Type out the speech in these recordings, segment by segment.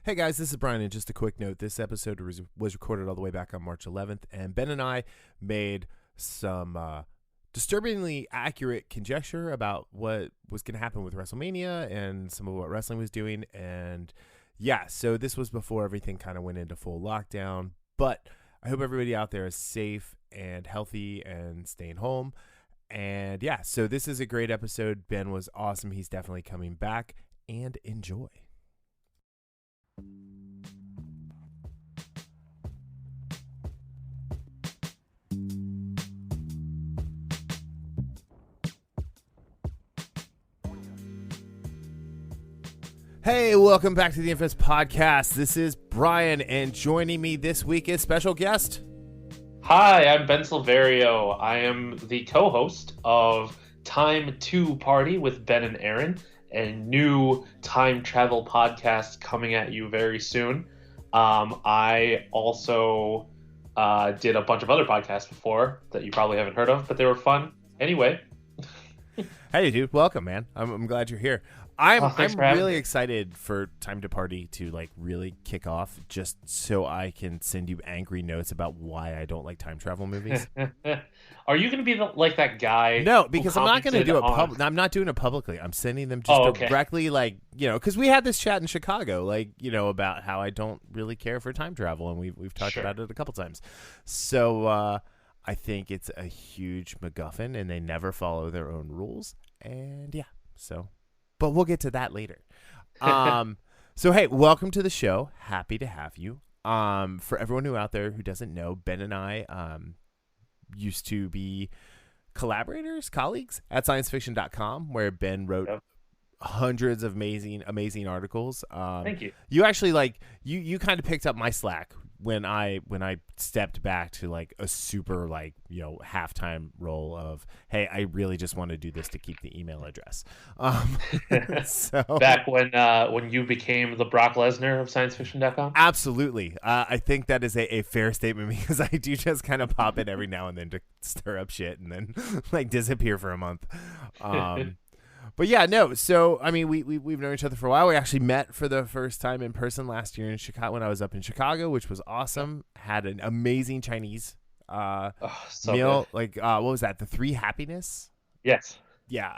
Hey guys, this is Brian, and just a quick note, this episode was recorded all the way back on March 11th, and Ben and I made some disturbingly accurate conjecture about what was going to happen with WrestleMania and some of what wrestling was doing, and yeah, so this was before everything kind of went into full lockdown, but I hope everybody out there is safe and healthy and staying home, and yeah, so this is a great episode. Ben was awesome. He's definitely coming back, and enjoy. Hey, welcome back to the Infamous Podcast. This is Brian, and joining me this week is special guest. Hi, I'm Ben Silverio. I am the co-host of Time 2 Party with Ben and Erin, a new time travel podcast coming at you very soon. I also did a bunch of other podcasts before that you probably haven't heard of, but they were fun. Anyway. Hey, dude. Welcome, man. I'm glad you're here. I'm really me. excited for Time to Party to like really kick off, just so I can send you angry notes about why I don't like time travel movies. Are you going to be like that guy? No, because I'm not going to do it. I'm not doing it publicly. I'm sending them just directly, like, you know, because we had this chat in Chicago, like, you know, about how I don't really care for time travel, and we've talked about it a couple times. So I think it's a huge MacGuffin, and they never follow their own rules. And yeah, so. But we'll get to that later. So, hey, welcome to the show. Happy to have you. For everyone out there who doesn't know, Ben and I used to be colleagues at sciencefiction.com, where Ben wrote hundreds of amazing articles. Thank you. You actually you kind of picked up my slack when I stepped back to like a super halftime role of, hey, I really just want to do this to keep the email address. So back when you became the Brock Lesnar of sciencefiction.com? Absolutely. I think that is a fair statement, because I do just kind of pop it every now and then to stir up shit and then like disappear for a month. But yeah, no. So I mean, we've known each other for a while. We actually met for the first time in person last year in Chicago when I was up in Chicago, which was awesome. Had an amazing Chinese meal. Good. Like what was that? The Three Happiness? Yes. Yeah,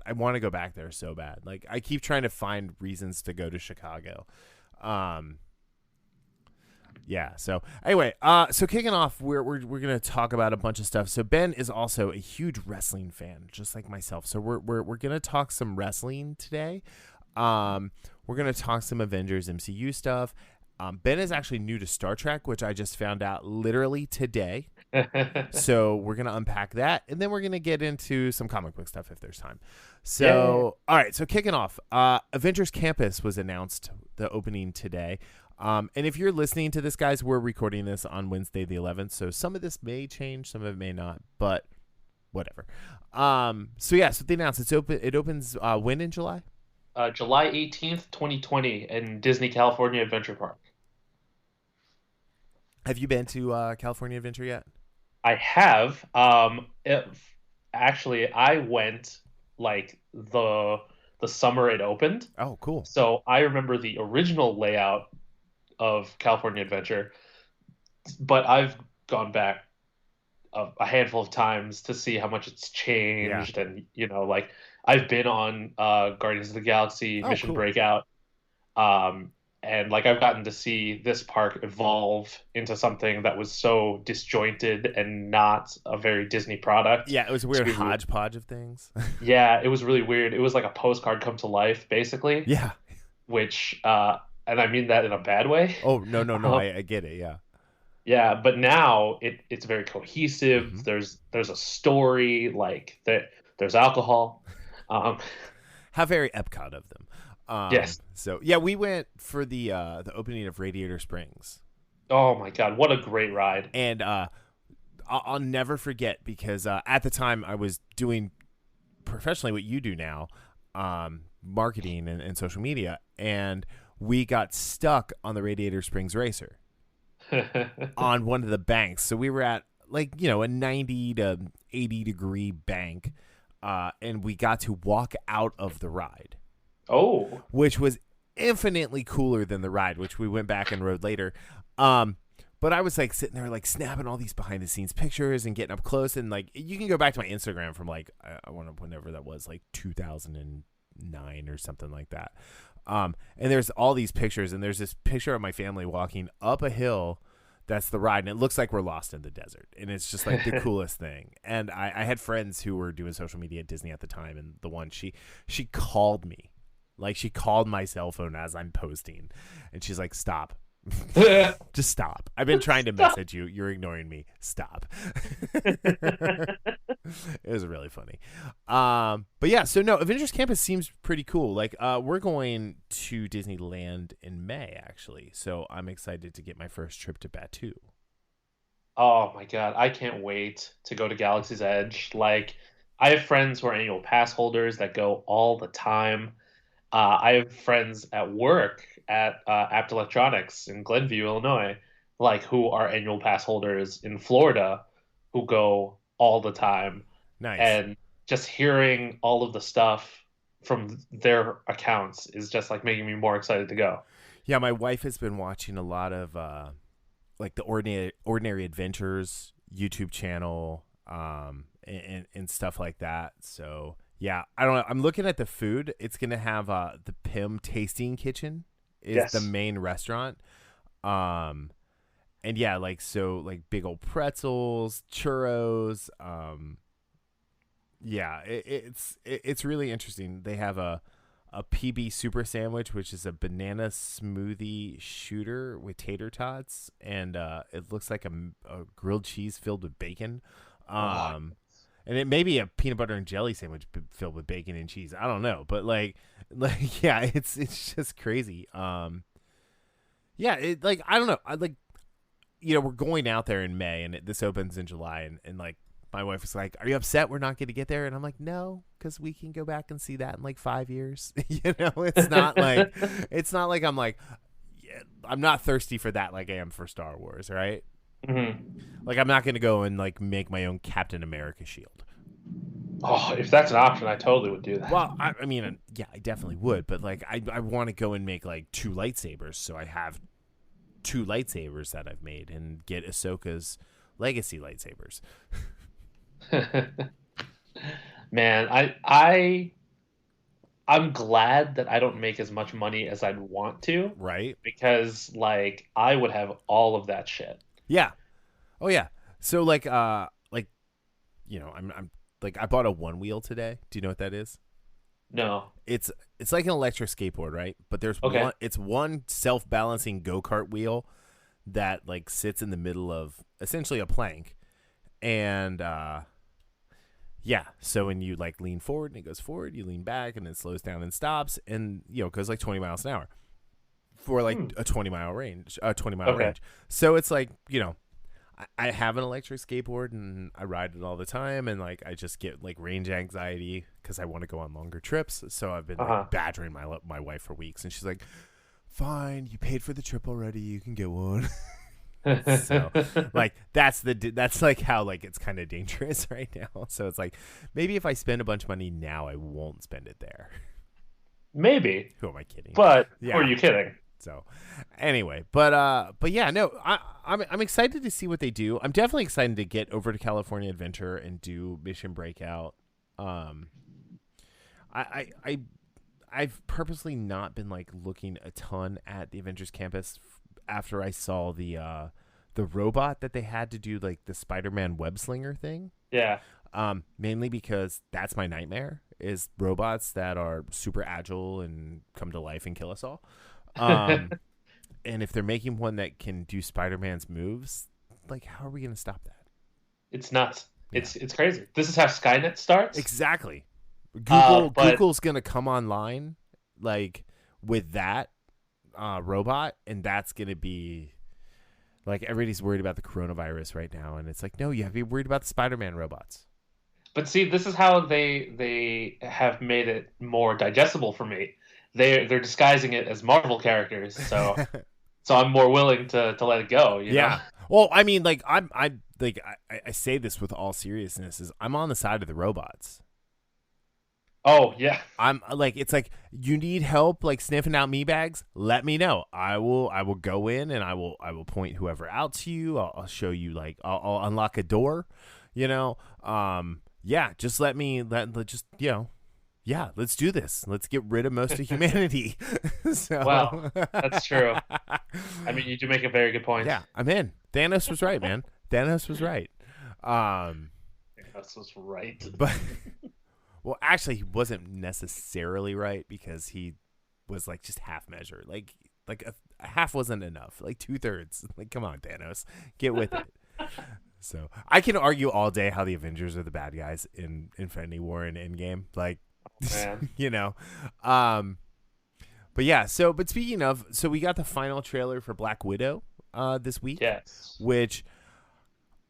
I want to go back there so bad. Like I keep trying to find reasons to go to Chicago. Yeah. So anyway, so kicking off, we're gonna talk about a bunch of stuff. So Ben is also a huge wrestling fan, just like myself. So we're gonna talk some wrestling today. We're gonna talk some Avengers MCU stuff. Ben is actually new to Star Trek, which I just found out literally today. So we're gonna unpack that, and then we're gonna get into some comic book stuff if there's time. So all right. So kicking off, Avengers Campus was announced, the opening today. And if you're listening to this, guys, we're recording this on Wednesday the 11th, so some of this may change, some of it may not, but whatever. So yeah, so they announced it opens when in July? July 18th, 2020 in Disney California Adventure Park. Have you been to California Adventure yet? I have. Actually, I went like the summer it opened. Oh, cool. So I remember the original layout of California Adventure, but I've gone back a handful of times to see how much it's changed. Yeah. And like I've been on Guardians of the Galaxy Mission Breakout, and like I've gotten to see this park evolve into something that was so disjointed and not a very Disney product. Yeah, it was a weird hodgepodge of things. Yeah, it was really weird. It was like a postcard come to life, basically. Yeah. Which and I mean that in a bad way. Oh, no. I get it, yeah. Yeah, but now it's very cohesive. Mm-hmm. There's a story, like there's alcohol. How very Epcot of them. Yes. So, yeah, we went for the opening of Radiator Springs. Oh, my God. What a great ride. And I'll never forget, because at the time I was doing professionally what you do now, marketing and social media, and we got stuck on the Radiator Springs Racer on one of the banks. So we were at a 90 to 80 degree bank, and we got to walk out of the ride. Oh. Which was infinitely cooler than the ride, which we went back and rode later. But I was like sitting there like snapping all these behind the scenes pictures and getting up close, and like you can go back to my Instagram from like I want to whenever that was, like 2009 or something like that. And there's all these pictures, and there's this picture of my family walking up a hill. That's the ride, and it looks like we're lost in the desert, and it's just like the coolest thing. And I had friends who were doing social media at Disney at the time, and the one she called me, like she called my cell phone as I'm posting, and she's like, "Stop." Just stop. I've been trying to message you. You're ignoring me. Stop. It was really funny. But yeah, so no, Avengers Campus seems pretty cool. Like, we're going to Disneyland in May, actually. So I'm excited to get my first trip to Batu. Oh my God, I can't wait to go to Galaxy's Edge. Like, I have friends who are annual pass holders that go all the time. I have friends at work at Apt Electronics in Glenview, Illinois, like who are annual pass holders in Florida who go all the time. Nice. And just hearing all of the stuff from their accounts is just like making me more excited to go. Yeah, my wife has been watching a lot of like the Ordinary Adventures YouTube channel, and stuff like that. So yeah, I don't know. I'm looking at the food. It's gonna have the Pym Tasting Kitchen is the main restaurant. And yeah, like big old pretzels, churros. Yeah, it's really interesting. They have a PB Super Sandwich, which is a banana smoothie shooter with tater tots, and it looks like a grilled cheese filled with bacon. And it may be a peanut butter and jelly sandwich filled with bacon and cheese. I don't know, but like yeah, it's just crazy. Yeah, it like I don't know. I like, we're going out there in May, and this opens in July, and like my wife was like, "Are you upset we're not going to get there?" And I'm like, "No, because we can go back and see that in like 5 years." It's not like I'm like, yeah, I'm not thirsty for that like I am for Star Wars, right? Mm-hmm. Like, I'm not going to go and like make my own Captain America shield. Oh, if that's an option, I totally would do that. Well, I mean, yeah, I definitely would, but like, I want to go and make like 2 lightsabers, so I have 2 lightsabers that I've made, and get Ahsoka's legacy lightsabers. Man, I'm glad that I don't make as much money as I'd want to, Right? because like I would have all of that shit. Yeah. Oh yeah. So like I'm like, I bought a 1-wheel today. Do you know what that is? No. It's like an electric skateboard, right? But there's Okay. one self-balancing go-kart wheel that like sits in the middle of essentially a plank. And yeah, so when you like lean forward and it goes forward, you lean back and it slows down and stops, and it goes like 20 miles an hour for like a 20-mile range. So it's like, I have an electric skateboard and I ride it all the time, and like I just get like range anxiety because I want to go on longer trips. So I've been like badgering my wife for weeks, and she's like, "Fine, you paid for the trip already. You can get one." So like that's like how like it's kind of dangerous right now. So it's like, maybe if I spend a bunch of money now, I won't spend it there. Maybe. Who am I kidding? But yeah. Who are you kidding? So anyway, but yeah, no, I'm excited to see what they do. I'm definitely excited to get over to California Adventure and do Mission Breakout. I've purposely not been like looking a ton at the Avengers Campus after I saw the robot that they had to do like the Spider-Man web slinger thing. Yeah. Mainly because that's my nightmare, is robots that are super agile and come to life and kill us all. And if they're making one that can do Spider-Man's moves, like, how are we going to stop that? It's nuts. Yeah. It's crazy. This is how Skynet starts. Exactly. Google's going to come online like with that robot, and that's going to be like, everybody's worried about the coronavirus right now, and it's like, no, you have to be worried about the Spider-Man robots. But see, this is how they have made it more digestible for me. They're disguising it as Marvel characters, so I'm more willing to let it go. You know? Well, I mean, like I say this with all seriousness, is I'm on the side of the robots. Oh yeah. I'm like, it's like, you need help like sniffing out me bags, let me know. I will go in and I will point whoever out to you. I'll show you, like, I'll unlock a door, you know. Yeah, just just, yeah, let's do this. Let's get rid of most of humanity. Wow, So that's true. I mean, you do make a very good point. yeah, I'm in. Thanos was right, man. Thanos was right. Um This was right. but well, actually, he wasn't necessarily right, because he was like just half measure. Like a half wasn't enough. Like 2/3. Like, come on, Thanos, get with it. So I can argue all day how the Avengers are the bad guys in Infinity War and Endgame. Like, Man. you know, but yeah. But speaking of, so we got the final trailer for Black Widow this week, Yes. which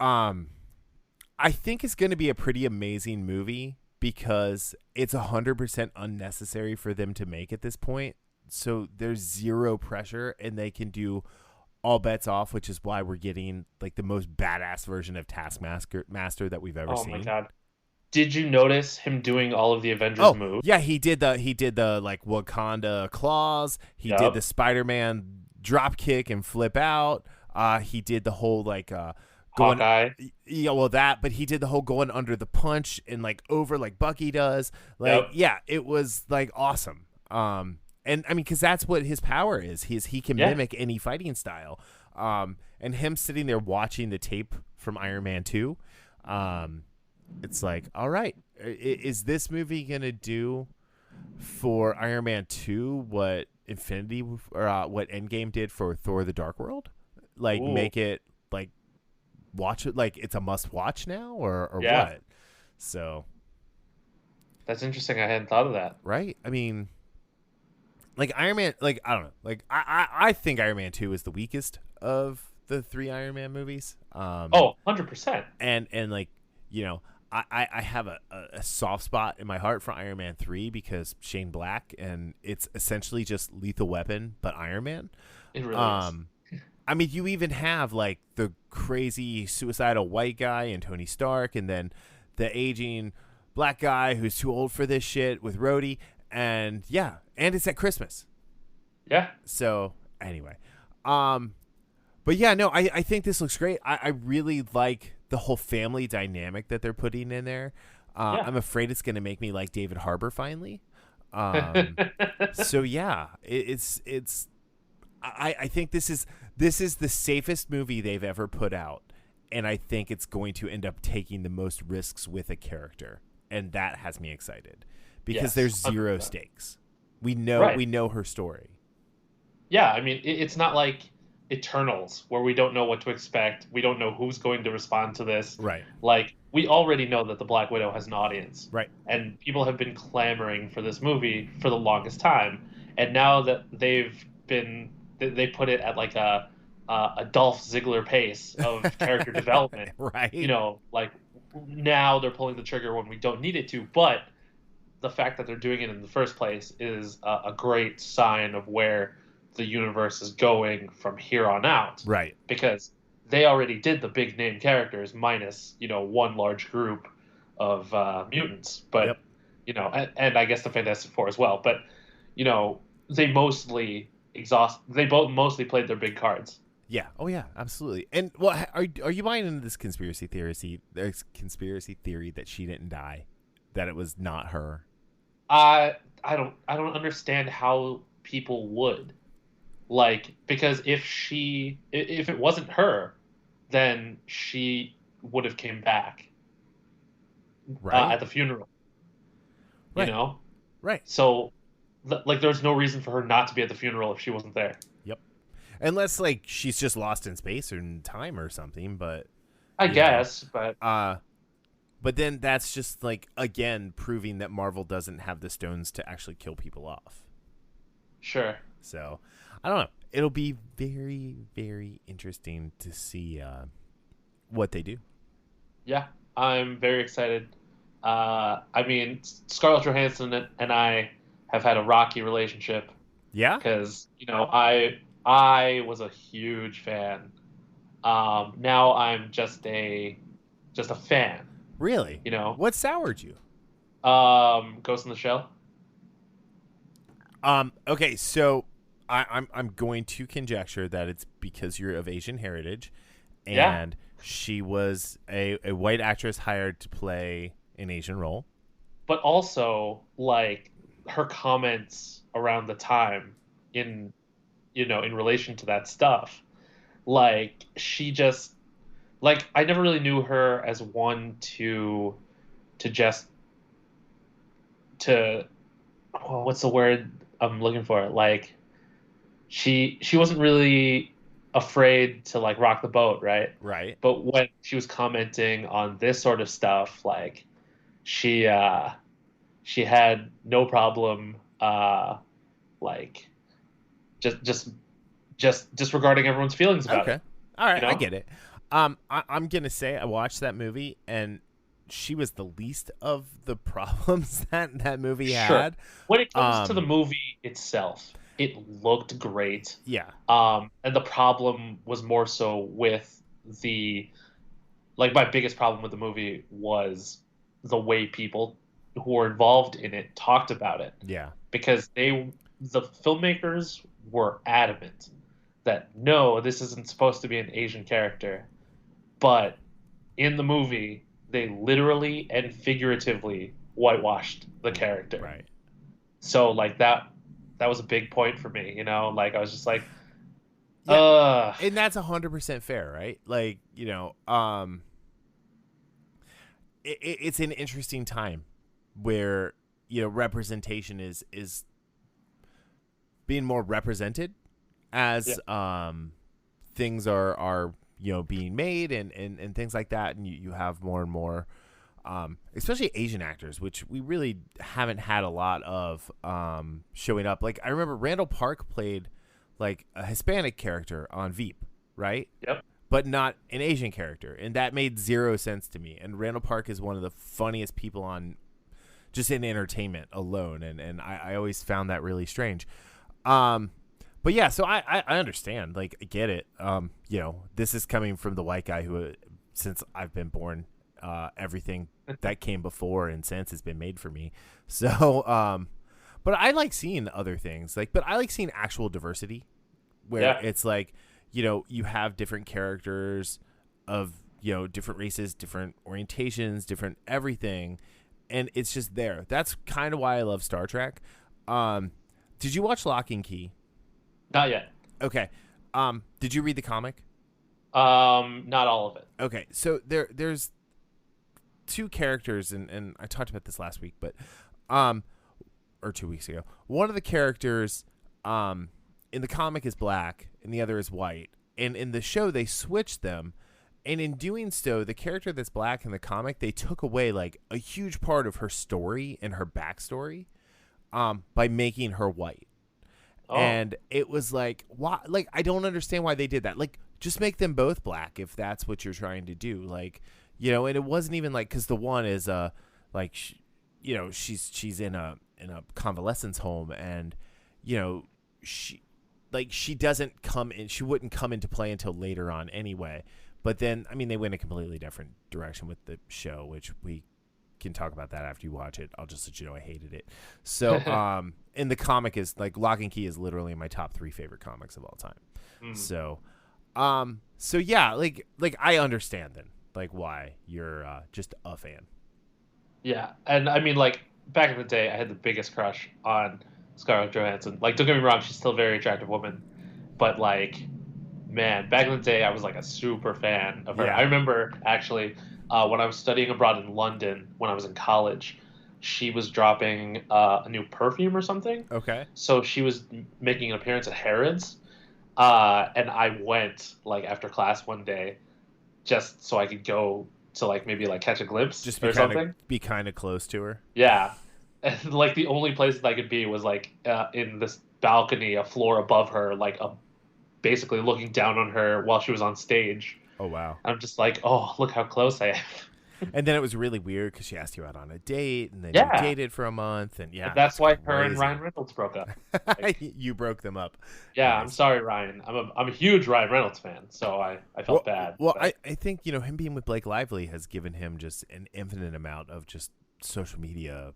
I think is going to be a pretty amazing movie, because it's 100% unnecessary for them to make at this point. So there's zero pressure, and they can do all bets off, which is why we're getting like the most badass version of Taskmaster that we've ever Oh seen. my God. Did you notice him doing all of the Avengers Oh moves? yeah, he did the like Wakanda claws. He did Yup. the Spider-Man drop kick and flip out. He did the whole like going, Hawkeye. yeah, well, that, but he did the whole going under the punch and like over, like Bucky does. Like, Yep. yeah, it was like awesome. And I mean, because that's what his power is. He can Yeah. mimic any fighting style. And him sitting there watching the tape from Iron Man 2, it's like, all right, is this movie gonna do for Iron Man 2 what Infinity or what Endgame did for Thor: The Dark World? Like, Ooh. make it like, watch it like it's a must watch now, or Yeah. what? So, That's interesting. I hadn't thought of that. right? I mean, like Iron Man, like, I don't know, like I think Iron Man 2 is the weakest of the 3 Iron Man movies. Oh, 100%. And like, you know, I have a soft spot in my heart for Iron Man 3, because Shane Black, and it's essentially just Lethal Weapon but Iron Man. It really is. I mean, you even have like the crazy suicidal white guy and Tony Stark, and then the aging black guy who's too old for this shit with Rhodey, and yeah, and it's at Christmas. Yeah. So anyway, but yeah, no, I think this looks great. I really like the whole family dynamic that they're putting in there. Yeah. I'm afraid it's going to make me like David Harbour finally. Um, so yeah, it's I think this is the safest movie they've ever put out, and I think it's going to end up taking the most risks with a character, and that has me excited, because Yes, there's zero 100%. stakes. We know Right. we know her story. Yeah, I mean, it's not like Eternals where we don't know what to expect. We don't know who's going to respond to this. Right. Like, we already know that the Black Widow has an audience. Right. And people have been clamoring for this movie for the longest time. And now that they put it at like a Dolph Ziggler pace of character development. Right. You know, like, now they're pulling the trigger when we don't need it to, but the fact that they're doing it in the first place is a great sign of where the universe is going from here on out. Right. Because they already did the big name characters minus, one large group of mutants. But, Yep. and I guess the Fantastic Four as well. But, they both mostly played their big cards. Yeah. Oh yeah. Absolutely. And well, are you buying into this conspiracy theory that she didn't die, that it was not her? I don't understand how people would. Like, because if it wasn't her, then she would have came back Right. at the funeral. Right. You know? Right. So, like, there's no reason for her not to be at the funeral if she wasn't there. Yep. Unless like she's just lost in space or in time or something, but I you guess, but but then that's just like, again, proving that Marvel doesn't have the stones to actually kill people off. sure. So I don't know. It'll be very, very interesting to see what they do. Yeah, I'm very excited. I mean, Scarlett Johansson and I have had a rocky relationship Yeah. because I was a huge fan. Now I'm just a fan. Really? You know, What soured you? Ghost in the Shell. Okay, so I'm going to conjecture that it's because you're of Asian heritage, Yeah, and she was a white actress hired to play an Asian role. but also like her comments around the time in in relation to that stuff. Like she just like I never really knew her as one to just to what's the word I'm looking for? Like she wasn't really afraid to like rock the boat, right? Right. But when she was commenting on this sort of stuff, like she uh she had no problem like just disregarding everyone's feelings about it, Okay. All right, you I know? get it. I'm gonna say I watched that movie, and she was the least of the problems that movie Sure. had. When it comes to the Um, movie itself, it looked great. yeah, And the problem was more so with the like my biggest problem with the movie was the way people who were involved in it talked about it yeah, because the filmmakers were adamant that no, this isn't supposed to be an Asian character, but in the movie they literally and figuratively whitewashed the character. right. So like that was a big point for me, like I was just like, Yeah, uh and that's 100% fair, right? Like, it's an interesting time where representation is being more represented yeah, as things are being made and things like that, and you have more and more especially Asian actors, which we really haven't had a lot of showing up. Like I remember Randall Park played like a Hispanic character on Veep, right? yep. But not an Asian character, and that made zero sense to me. And Randall Park is one of the funniest people on just in entertainment alone, and I always found that really strange. Um, but yeah, so I understand, like I get it. This is coming from the white guy who, since I've been born, everything that came before and since has been made for me. So, but I like seeing other things, but I like seeing actual diversity where Yeah. it's like, you have different characters of, different races, different orientations, different everything. And it's just there. That's kind of why I love Star Trek. Did you watch Lock and Key? Not yet. Okay. Did you read the comic? Not all of it. Okay. So there's two characters, and I talked about this last week, but or 2 weeks ago. One of the characters in the comic is black and the other is white. And in the show they switched them. And in doing so, the character that's black in the comic, they took away like a huge part of her story and her backstory by making her white. Oh. And it was like, why? Like, I don't understand why they did that. Like, just make them both black if that's what you're trying to do. Like, and it wasn't even like, because the one is like, she's in a convalescence home, and she doesn't come in. She wouldn't come into play until later on anyway. But then, I mean, they went a completely different direction with the show, which we can talk about that after you watch it. I'll just let you know I hated it. So, in the comic is like Lock and Key is literally in my top 3 favorite comics of all time. Hmm. So yeah, like I understand then, like why you're just a fan. Yeah. And I mean, like back in the day, I had the biggest crush on Scarlett Johansson. Like, don't get me wrong, she's still a very attractive woman, but like, man, back in the day, I was like a super fan of her. I Yeah. remember actually when I was studying abroad in London when I was in college, she was dropping a new perfume or something. Okay. So she was making an appearance at Harrods, and I went like after class one day just so I could go to like maybe like catch a glimpse Just or something. be kind of close to her. Yeah, and like the only place that I could be was like in this balcony, a floor above her, like basically looking down on her while she was on stage. Oh wow. I'm just like, oh, look how close I am. And then it was really weird because she asked you out on a date, and then you Yeah, dated for a month, and yeah, and that's it's why her and crazy. Ryan Reynolds broke up. Like, You broke them up. yeah, I'm Nice. sorry, Ryan. I'm a huge Ryan Reynolds fan, so I felt Well, bad. well, But I think him being with Blake Lively has given him just an infinite amount of just social media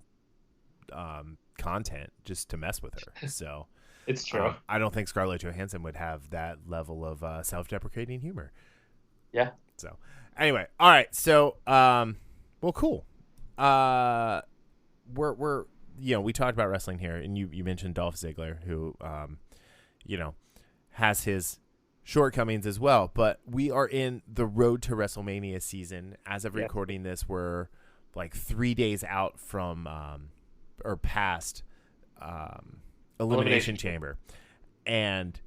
content just to mess with her. So It's true. I don't think Scarlett Johansson would have that level of self-deprecating humor. Yeah. So anyway, all right. So well, cool. We're we talked about wrestling here, and you mentioned Dolph Ziggler, who has his shortcomings as well. But we are in the road to WrestleMania season. As of recording this, we're like 3 days out from or past Elimination Chamber, and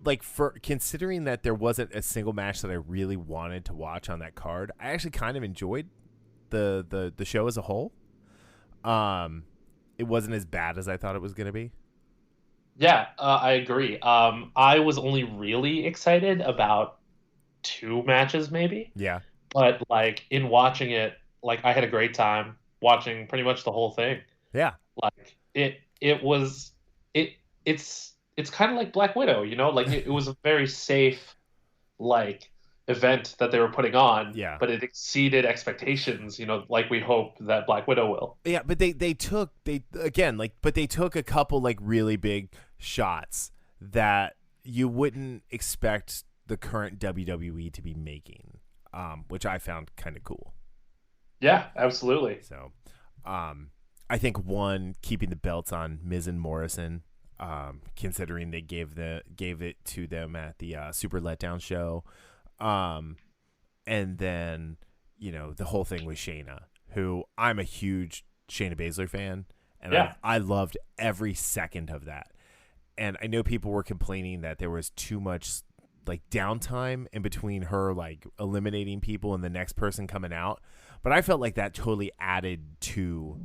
like for considering that there wasn't a single match that I really wanted to watch on that card, I actually kind of enjoyed the show as a whole. It wasn't as bad as I thought it was going to be. Yeah, I agree. I was only really excited about 2 matches, maybe. Yeah. But like in watching it, like I had a great time watching pretty much the whole thing. Yeah. Like it was it's kind of like Black Widow, like it was a very safe like event that they were putting on, Yeah. but it exceeded expectations, like we hope that Black Widow will. Yeah, but they took a couple like really big shots that you wouldn't expect the current WWE to be making, which I found kind of cool. Yeah, absolutely. So, I think one, keeping the belts on Miz and Morrison, considering they gave it to them at the Super Letdown show, and then the whole thing with Shayna, who I'm a huge Shayna Baszler fan, and I loved every second of that. And I know people were complaining that there was too much like downtime in between her like eliminating people and the next person coming out, but I felt like that totally added to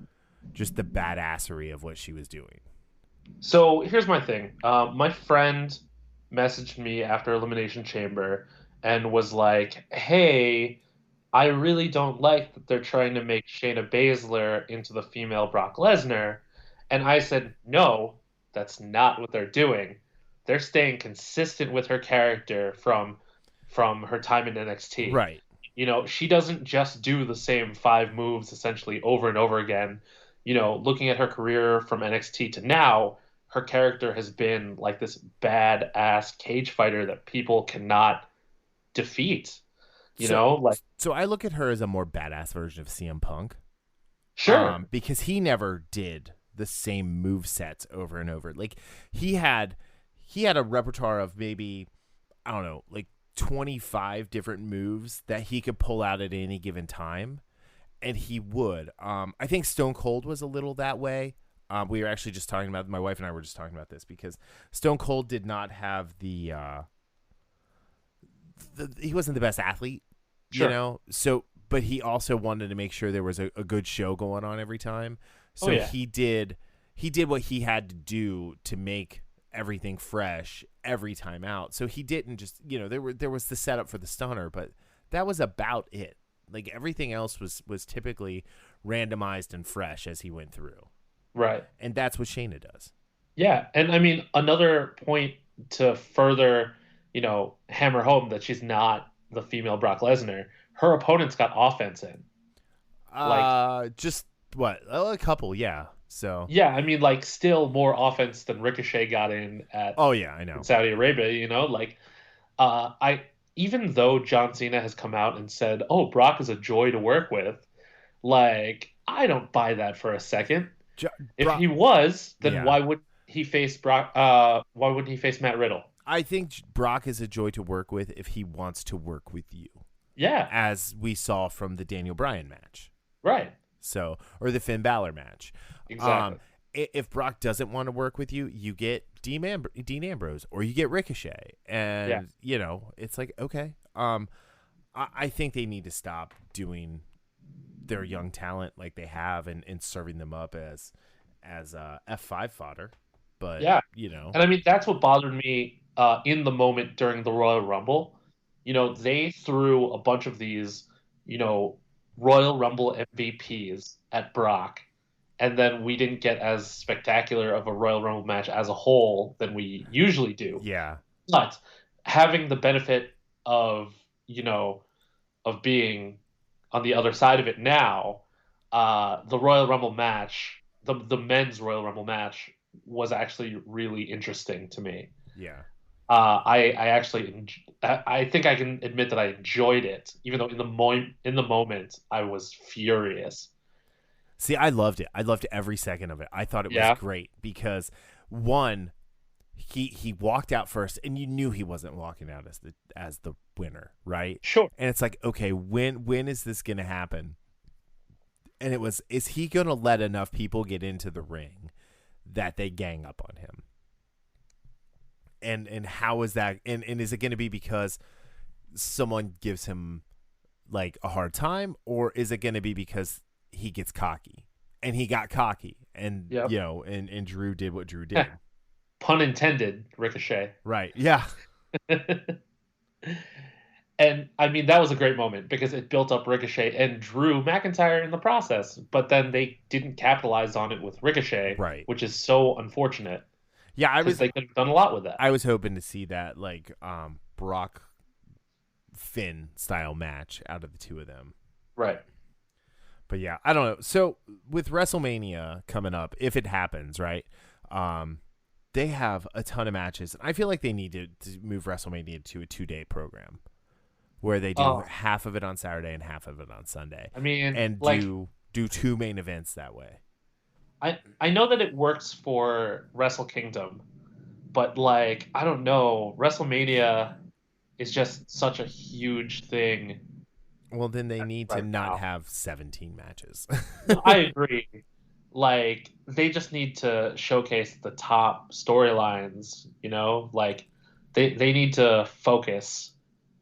just the badassery of what she was doing. So here's my thing. My friend messaged me after Elimination Chamber and was like, "Hey, I really don't like that they're trying to make Shayna Baszler into the female Brock Lesnar." And I said, "No, that's not what they're doing. They're staying consistent with her character from her time in NXT. Right. She doesn't just do the same 5 moves essentially over and over again. Looking at her career from NXT to now, her character has been like this badass cage fighter that people cannot defeat. So I look at her as a more badass version of CM Punk. Sure. Because he never did the same move sets over and over. Like he had a repertoire of maybe, I don't know, like 25 different moves that he could pull out at any given time. And he would. I think Stone Cold was a little that way. We were actually just talking about, my wife and I were just talking about this because Stone Cold did not have he wasn't the best athlete, Sure. So, but he also wanted to make sure there was a good show going on every time. So he did what he had to do to make everything fresh every time out. So he didn't just, there was the setup for the stunner, but that was about it. Like everything else was typically randomized and fresh as he went through. Right. And that's what Shayna does. Yeah. And I mean, another point to further, hammer home that she's not the female Brock Lesnar, her opponents got offense in. Just what? A couple, yeah. So yeah, I mean, like still more offense than Ricochet got in at. Oh yeah, I know. Saudi Arabia, I even though John Cena has come out and said, "Oh, Brock is a joy to work with," like I don't buy that for a second. If he was, then why would he face Brock? Why wouldn't he face Matt Riddle? I think Brock is a joy to work with if he wants to work with you. Yeah, as we saw from the Daniel Bryan match. Right. So, or the Finn Balor match. Exactly. If Brock doesn't want to work with you, you get Dean Ambrose or you get Ricochet. And, it's like, okay. I think they need to stop doing their young talent like they have and serving them up as F5 fodder. But, And I mean, that's what bothered me in the moment during the Royal Rumble. They threw a bunch of these, Royal Rumble MVPs at Brock, and then we didn't get as spectacular of a Royal Rumble match as a whole than we usually do. Yeah. But having the benefit of, of being on the other side of it now, the Royal Rumble match, the men's Royal Rumble match, was actually really interesting to me. Yeah. I actually I think I can admit that I enjoyed it, even though in the moment I was furious. See, I loved it. I loved every second of it. I thought it was Yeah, great because one, he walked out first, and you knew he wasn't walking out as the winner, right? sure. And it's like, okay, when is this gonna happen? And it was, is he gonna let enough people get into the ring that they gang up on him? And how is that? And is it gonna be because someone gives him like a hard time, or is it gonna be because he gets cocky? And he got cocky, and Yep. and Drew did what Drew did. Pun intended, Ricochet. Right. Yeah. And I mean, that was a great moment because it built up Ricochet and Drew McIntyre in the process. But then they didn't capitalize on it with Ricochet, Right. which is so unfortunate Yeah, because they could have done a lot with that. I was hoping to see that like Brock Finn style match out of the two of them. Right. But yeah, I don't know. So with WrestleMania coming up, if it happens, right? They have a ton of matches. I feel like they need to move WrestleMania to a 2-day program where they do Oh, half of it on Saturday and half of it on Sunday, I mean, and like do two main events that way. I know that it works for Wrestle Kingdom, but like I don't know, WrestleMania is just such a huge thing Well, then they need to right not now. have 17 matches. No, I agree. Like they just need to showcase the top storylines, you know? Like they need to focus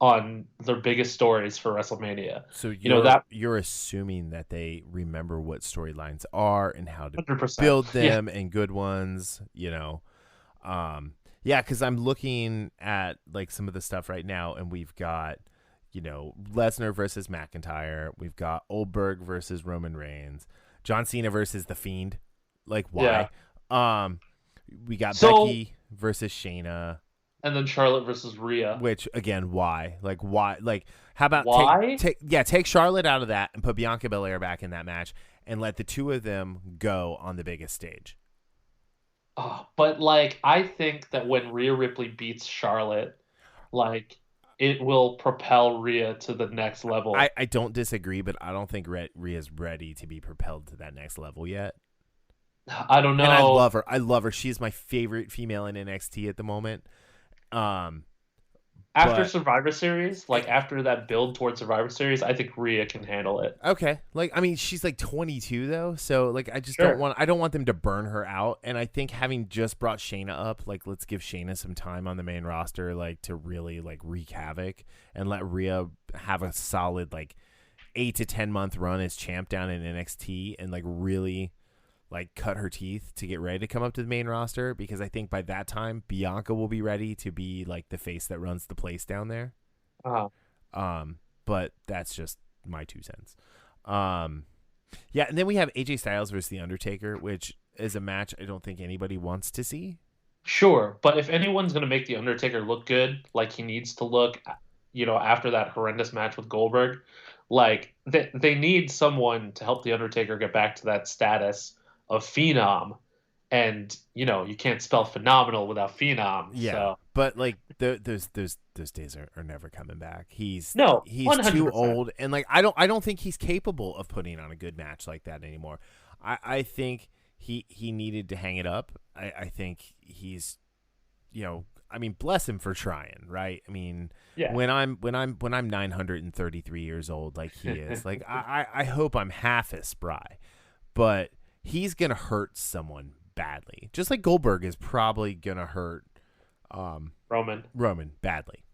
on their biggest stories for WrestleMania. So You know that you're assuming that they remember what storylines are and how to 100%. build Yeah. them and good ones. Yeah, because I'm looking at like some of the stuff right now, and we've got Lesnar versus McIntyre, we've got Oldberg versus Roman Reigns, John Cena versus The Fiend. Like Yeah. why? Um, we got So Becky versus Shayna. and then Charlotte versus Rhea. Which again, why? Like why? Like how about Why? take Charlotte out of that and put Bianca Belair back in that match and let the two of them go on the biggest stage. Oh, but like I think that when Rhea Ripley beats Charlotte, like it will propel Rhea to the next level. I don't disagree, but I don't think Rhea's ready to be propelled to that next level yet. I don't And I know. love her. I love her. She's my favorite female in NXT at the moment. Um, After but Survivor Series, eh, like after that build towards Survivor Series, I think Rhea can handle it. okay, like I mean, she's like 22 though, so like I just Sure. don't want them to burn her out. And I think having just brought Shayna up, like let's give Shayna some time on the main roster, like to really like wreak havoc and let Rhea have a solid like 8 to 10 month run as champ down in NXT and like really like cut her teeth to get ready to come up to the main roster, because I think by that time Bianca will be ready to be like the face that runs the place down there. Uh, But that's just my 2 cents. Um, yeah, and then we have AJ Styles versus The Undertaker, which is a match I don't think anybody wants to see. sure, but if anyone's going to make The Undertaker look good, like he needs to look, after that horrendous match with Goldberg, like they need someone to help The Undertaker get back to that status of phenom. And, you can't spell phenomenal without phenom. Yeah, So, but like those days are never coming back. no, He's too 100%. old, and like I don't think he's capable of putting on a good match like that anymore. I think he needed to hang it up. I think he's I mean, bless him for trying, right? I mean, Yeah. when I'm 933 years old like he is, like I hope I'm half as spry, but he's gonna hurt someone badly, just like Goldberg is probably gonna hurt Roman. Roman badly,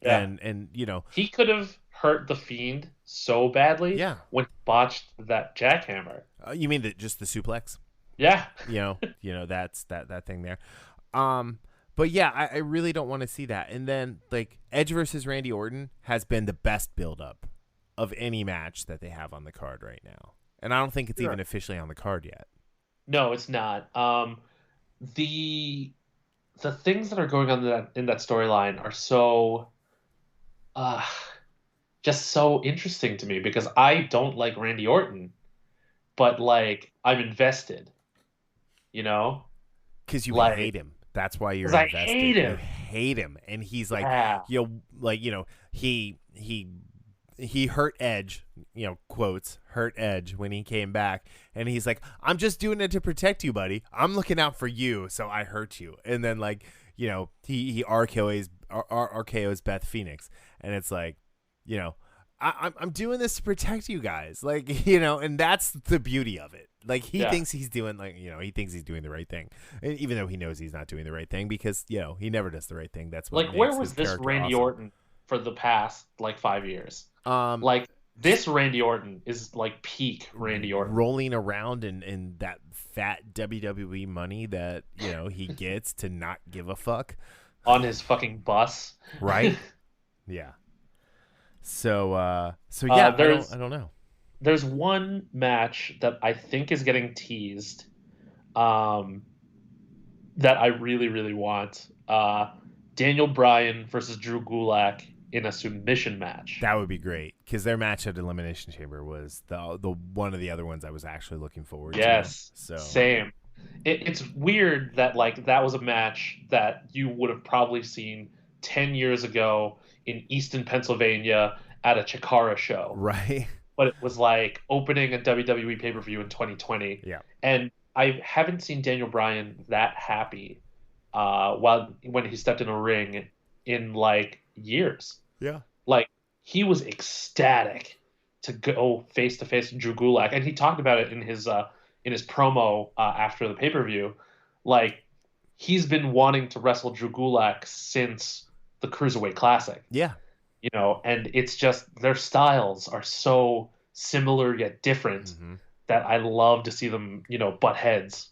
Yeah. and He could have hurt the Fiend so badly yeah. when he botched that jackhammer. You mean just the suplex? Yeah. That's that thing there. But yeah, I really don't want to see that. And then like Edge versus Randy Orton has been the best build up of any match that they have on the card right now, and I don't think it's Sure. even officially on the card yet. No, it's not. The the things that are going on in that storyline are so uh just so interesting to me because I don't like Randy Orton. but like I'm invested, you know? Because you Like, hate him. That's why you're 'cause I hate invested. You him. hate him, and he's like, Yeah. he hurt Edge, quotes hurt Edge when he came back, and he's like, I'm just doing it to protect you, buddy. I'm looking out for you, so I hurt you. And then he RKO's Beth Phoenix, and it's like, I'm doing this to protect you guys, and that's the beauty of it. Like he Yeah. thinks he's doing he thinks he's doing the right thing, and even though he knows he's not doing the right thing because he never does the right thing. That's what Like, makes where his was this character Randy awesome. Orton for the past like 5 years? Um, Like, this Randy Orton is like peak Randy Orton. rolling around in that fat WWE money that he gets to not give a fuck On his fucking bus. right? Yeah. So yeah, I don't know. There's one match that I think is getting teased, that I really, really want. Daniel Bryan versus Drew Gulak in a submission match. That would be great because their match at Elimination Chamber was the one of the other ones I was actually looking forward to. Yes, So same. It's weird that like that was a match that you would have probably seen 10 years ago in Easton, Pennsylvania at a Chikara show. Right. But it was like opening a WWE pay-per-view in 2020. Yeah. And I haven't seen Daniel Bryan that happy when he stepped in a ring in like years. Yeah. Like, he was ecstatic to go face to face with Drew Gulak, and he talked about it in his promo after the pay-per-view. Like, he's been wanting to wrestle Drew Gulak since the Cruiserweight Classic. Yeah. And it's just their styles are so similar yet different that I love to see them, butt heads.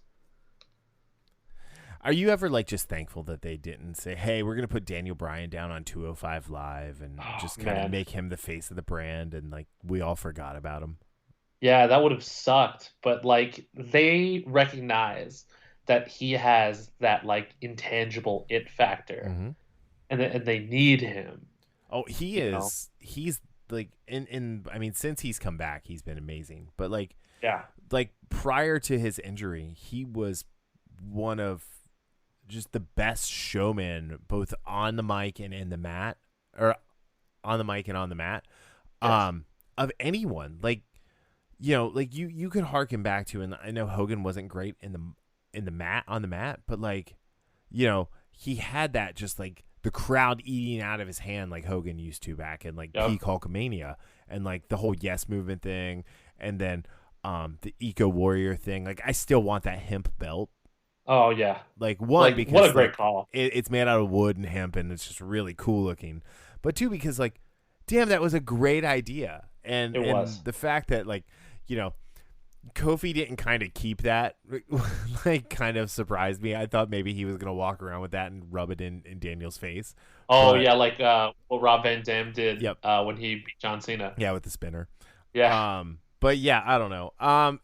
Are you ever just thankful that they didn't say, "Hey, we're gonna put Daniel Bryan down on 205 Live and just kind of make him the face of the brand," and we all forgot about him? Yeah, that would have sucked. But they recognize that he has that intangible it factor, and they need him. Oh, he is. He's I mean, since he's come back, he's been amazing. But prior to his injury, he was one of just the best showmen, both on the mic and in the mat, or on the mic and on the mat, Yes. of anyone. You could harken back to, and I know Hogan wasn't great in the mat on the mat, but he had that just the crowd eating out of his hand like Hogan used to back in peak Hulkamania, and the whole Yes Movement thing, and then the Eco Warrior thing. I still want that hemp belt. Oh yeah, because what a great call. It's made out of wood and hemp, and it's just really cool looking. But two, because damn, that was a great idea, and was. the fact that Kofi didn't kind of keep that kind of surprised me. I thought maybe he was gonna walk around with that and rub it in Daniel's face. Oh yeah, what Rob Van Dam did. Yep. When he beat John Cena. Yeah, with the spinner. Yeah. But yeah, I don't know.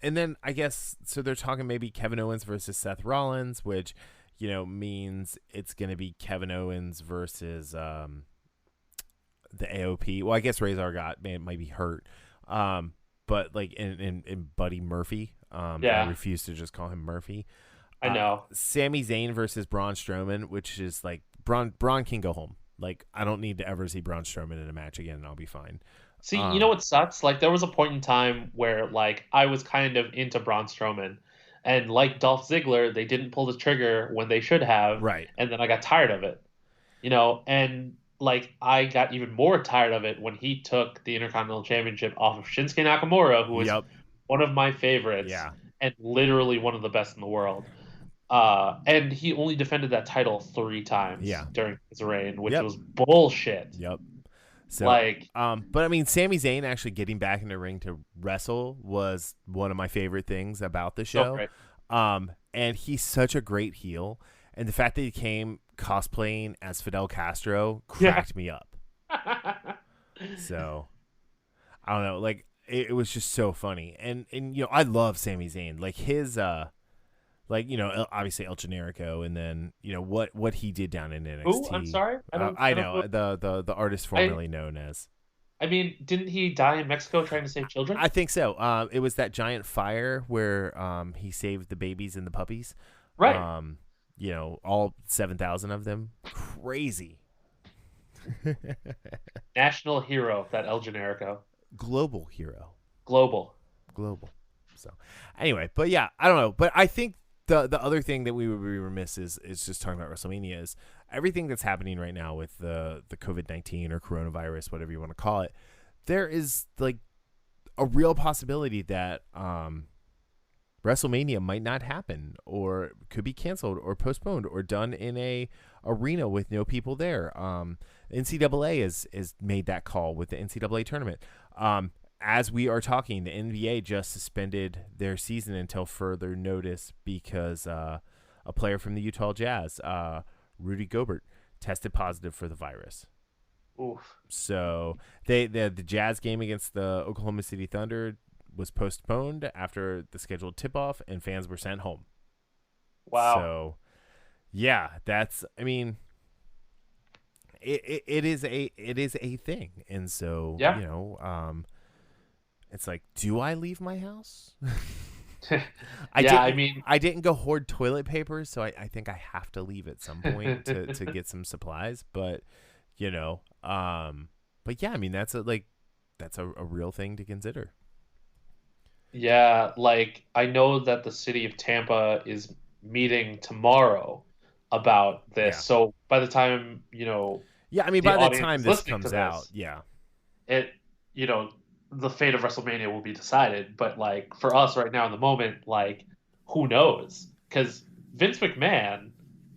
And then I guess so they're talking maybe Kevin Owens versus Seth Rollins, which means it's gonna be Kevin Owens versus the AOP. Well, I guess Razor might be hurt. But in Buddy Murphy, I refuse to just call him Murphy. I know. Sami Zayn versus Braun Strowman, which is Braun can go home. I don't need to ever see Braun Strowman in a match again, and I'll be fine. See, you know what sucks? There was a point in time where I was kind of into Braun Strowman, and like Dolph Ziggler, they didn't pull the trigger when they should have, right? And then I got tired of it, and I got even more tired of it when he took the Intercontinental Championship off of Shinsuke Nakamura, who was one of my favorites, and literally one of the best in the world. And he only defended that title 3 times during his reign, which was bullshit. Yep. So, but I mean, Sami Zayn actually getting back in the ring to wrestle was one of my favorite things about the show. And he's such a great heel, and the fact that he came cosplaying as Fidel Castro cracked me up. So, I don't know, it was just so funny, and I love Sami Zayn, his obviously El Generico, and then what he did down in NXT. Who? I'm sorry, I know the artist formerly known as. I mean, didn't he die in Mexico trying to save children? I think so. It was that giant fire where he saved the babies and the puppies. Right. Um, all 7,000 of them. Crazy. National hero, that El Generico. Global hero. Global. Global. So, anyway, but yeah, I don't know. But I think the other thing that we would be remiss is just talking about WrestleMania is everything that's happening right now with the COVID-19 or coronavirus, whatever you want to call it. There is like a real possibility that WrestleMania might not happen or could be canceled or postponed or done in a arena with no people there. NCAA has made that call with the NCAA tournament. As we are talking, the NBA just suspended their season until further notice because a player from the Utah Jazz, Rudy Gobert, tested positive for the virus. Oof. So the Jazz game against the Oklahoma City Thunder was postponed after the scheduled tip-off, and fans were sent home. Wow. So, yeah, that's. I mean, it is a thing, and so yeah. it's like, do I leave my house? I didn't go hoard toilet paper, so I think I have to leave at some point to get some supplies. But but yeah, I mean that's a real thing to consider. Yeah, like I know that the city of Tampa is meeting tomorrow about this. Yeah. So by the time, Yeah, I mean the by the audience time is this listening to comes out, this, yeah. it, you know, the fate of WrestleMania will be decided. But like for us right now in the moment, like who knows? Because Vince McMahon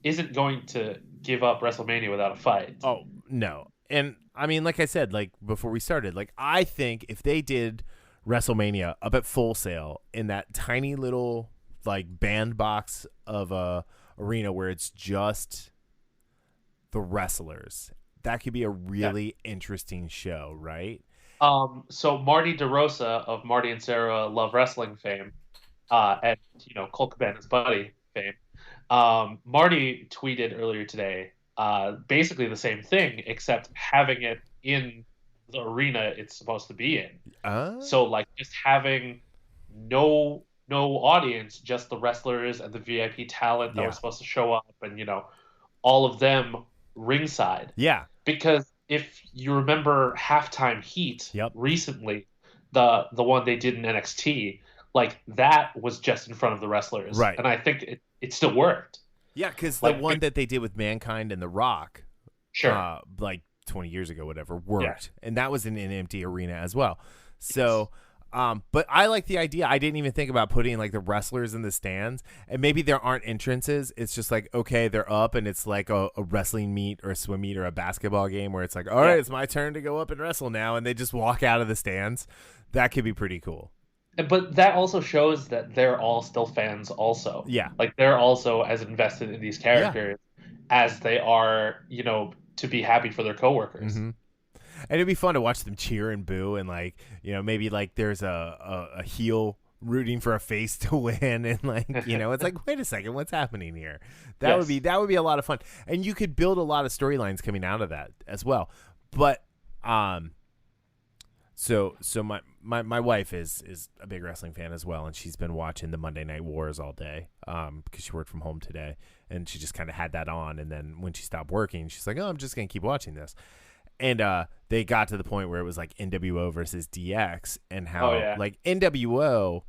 isn't going to give up WrestleMania without a fight. Oh, no. And I mean, like I said, like before we started, like I think if they did WrestleMania up at Full Sail in that tiny little like bandbox of a arena where it's just the wrestlers, that could be a Yeah. really interesting show, right? So Marty DeRosa of Marty and Sarah Love Wrestling fame, and Colt Cabana's buddy fame. Marty tweeted earlier today, basically the same thing, except having it in the arena it's supposed to be in. Uh, So like just having no audience, just the wrestlers and the VIP talent that was yeah. supposed to show up, and all of them ringside. Yeah. Because if you remember Halftime Heat Yep. recently, the one they did in NXT, like that was just in front of the wrestlers, Right. and I think it still worked. Yeah, because the Like, one that they did with Mankind and The Rock, sure, like 20 years ago, whatever, yeah, worked, and that was in an empty arena as well. So, but I like the idea. I didn't even think about putting like the wrestlers in the stands, and maybe there aren't entrances. It's just like okay, they're up, and it's like a wrestling meet or a swim meet or a basketball game where it's like, all right, it's my turn to go up and wrestle now, and they just walk out of the stands. That could be pretty cool. But that also shows that they're all still fans. Also, Yeah. like they're also as invested in these Yeah. characters as they are, to be happy for their coworkers. Mm-hmm. And it'd be fun to watch them cheer and boo, and like maybe like there's a heel rooting for a face to win, and like it's like wait a second, what's happening here? That would be a lot of fun, and you could build a lot of storylines coming out of that as well. But so my wife is a big wrestling fan as well, and she's been watching the Monday Night Wars all day because she worked from home today, and she just kind of had that on, and then when she stopped working, she's like, oh, I'm just gonna keep watching this. And they got to the point where it was like NWO versus DX, and how like NWO,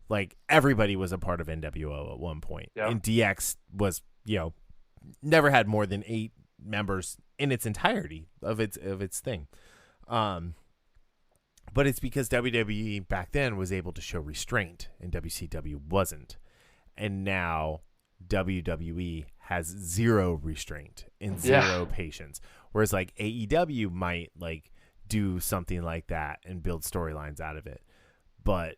like everybody was a part of NWO at one point, and DX was never had more than 8 members in its entirety of its thing. But it's because WWE back then was able to show restraint and WCW wasn't, and now WWE has zero restraint and zero patience. Whereas like AEW might like do something like that and build storylines out of it. But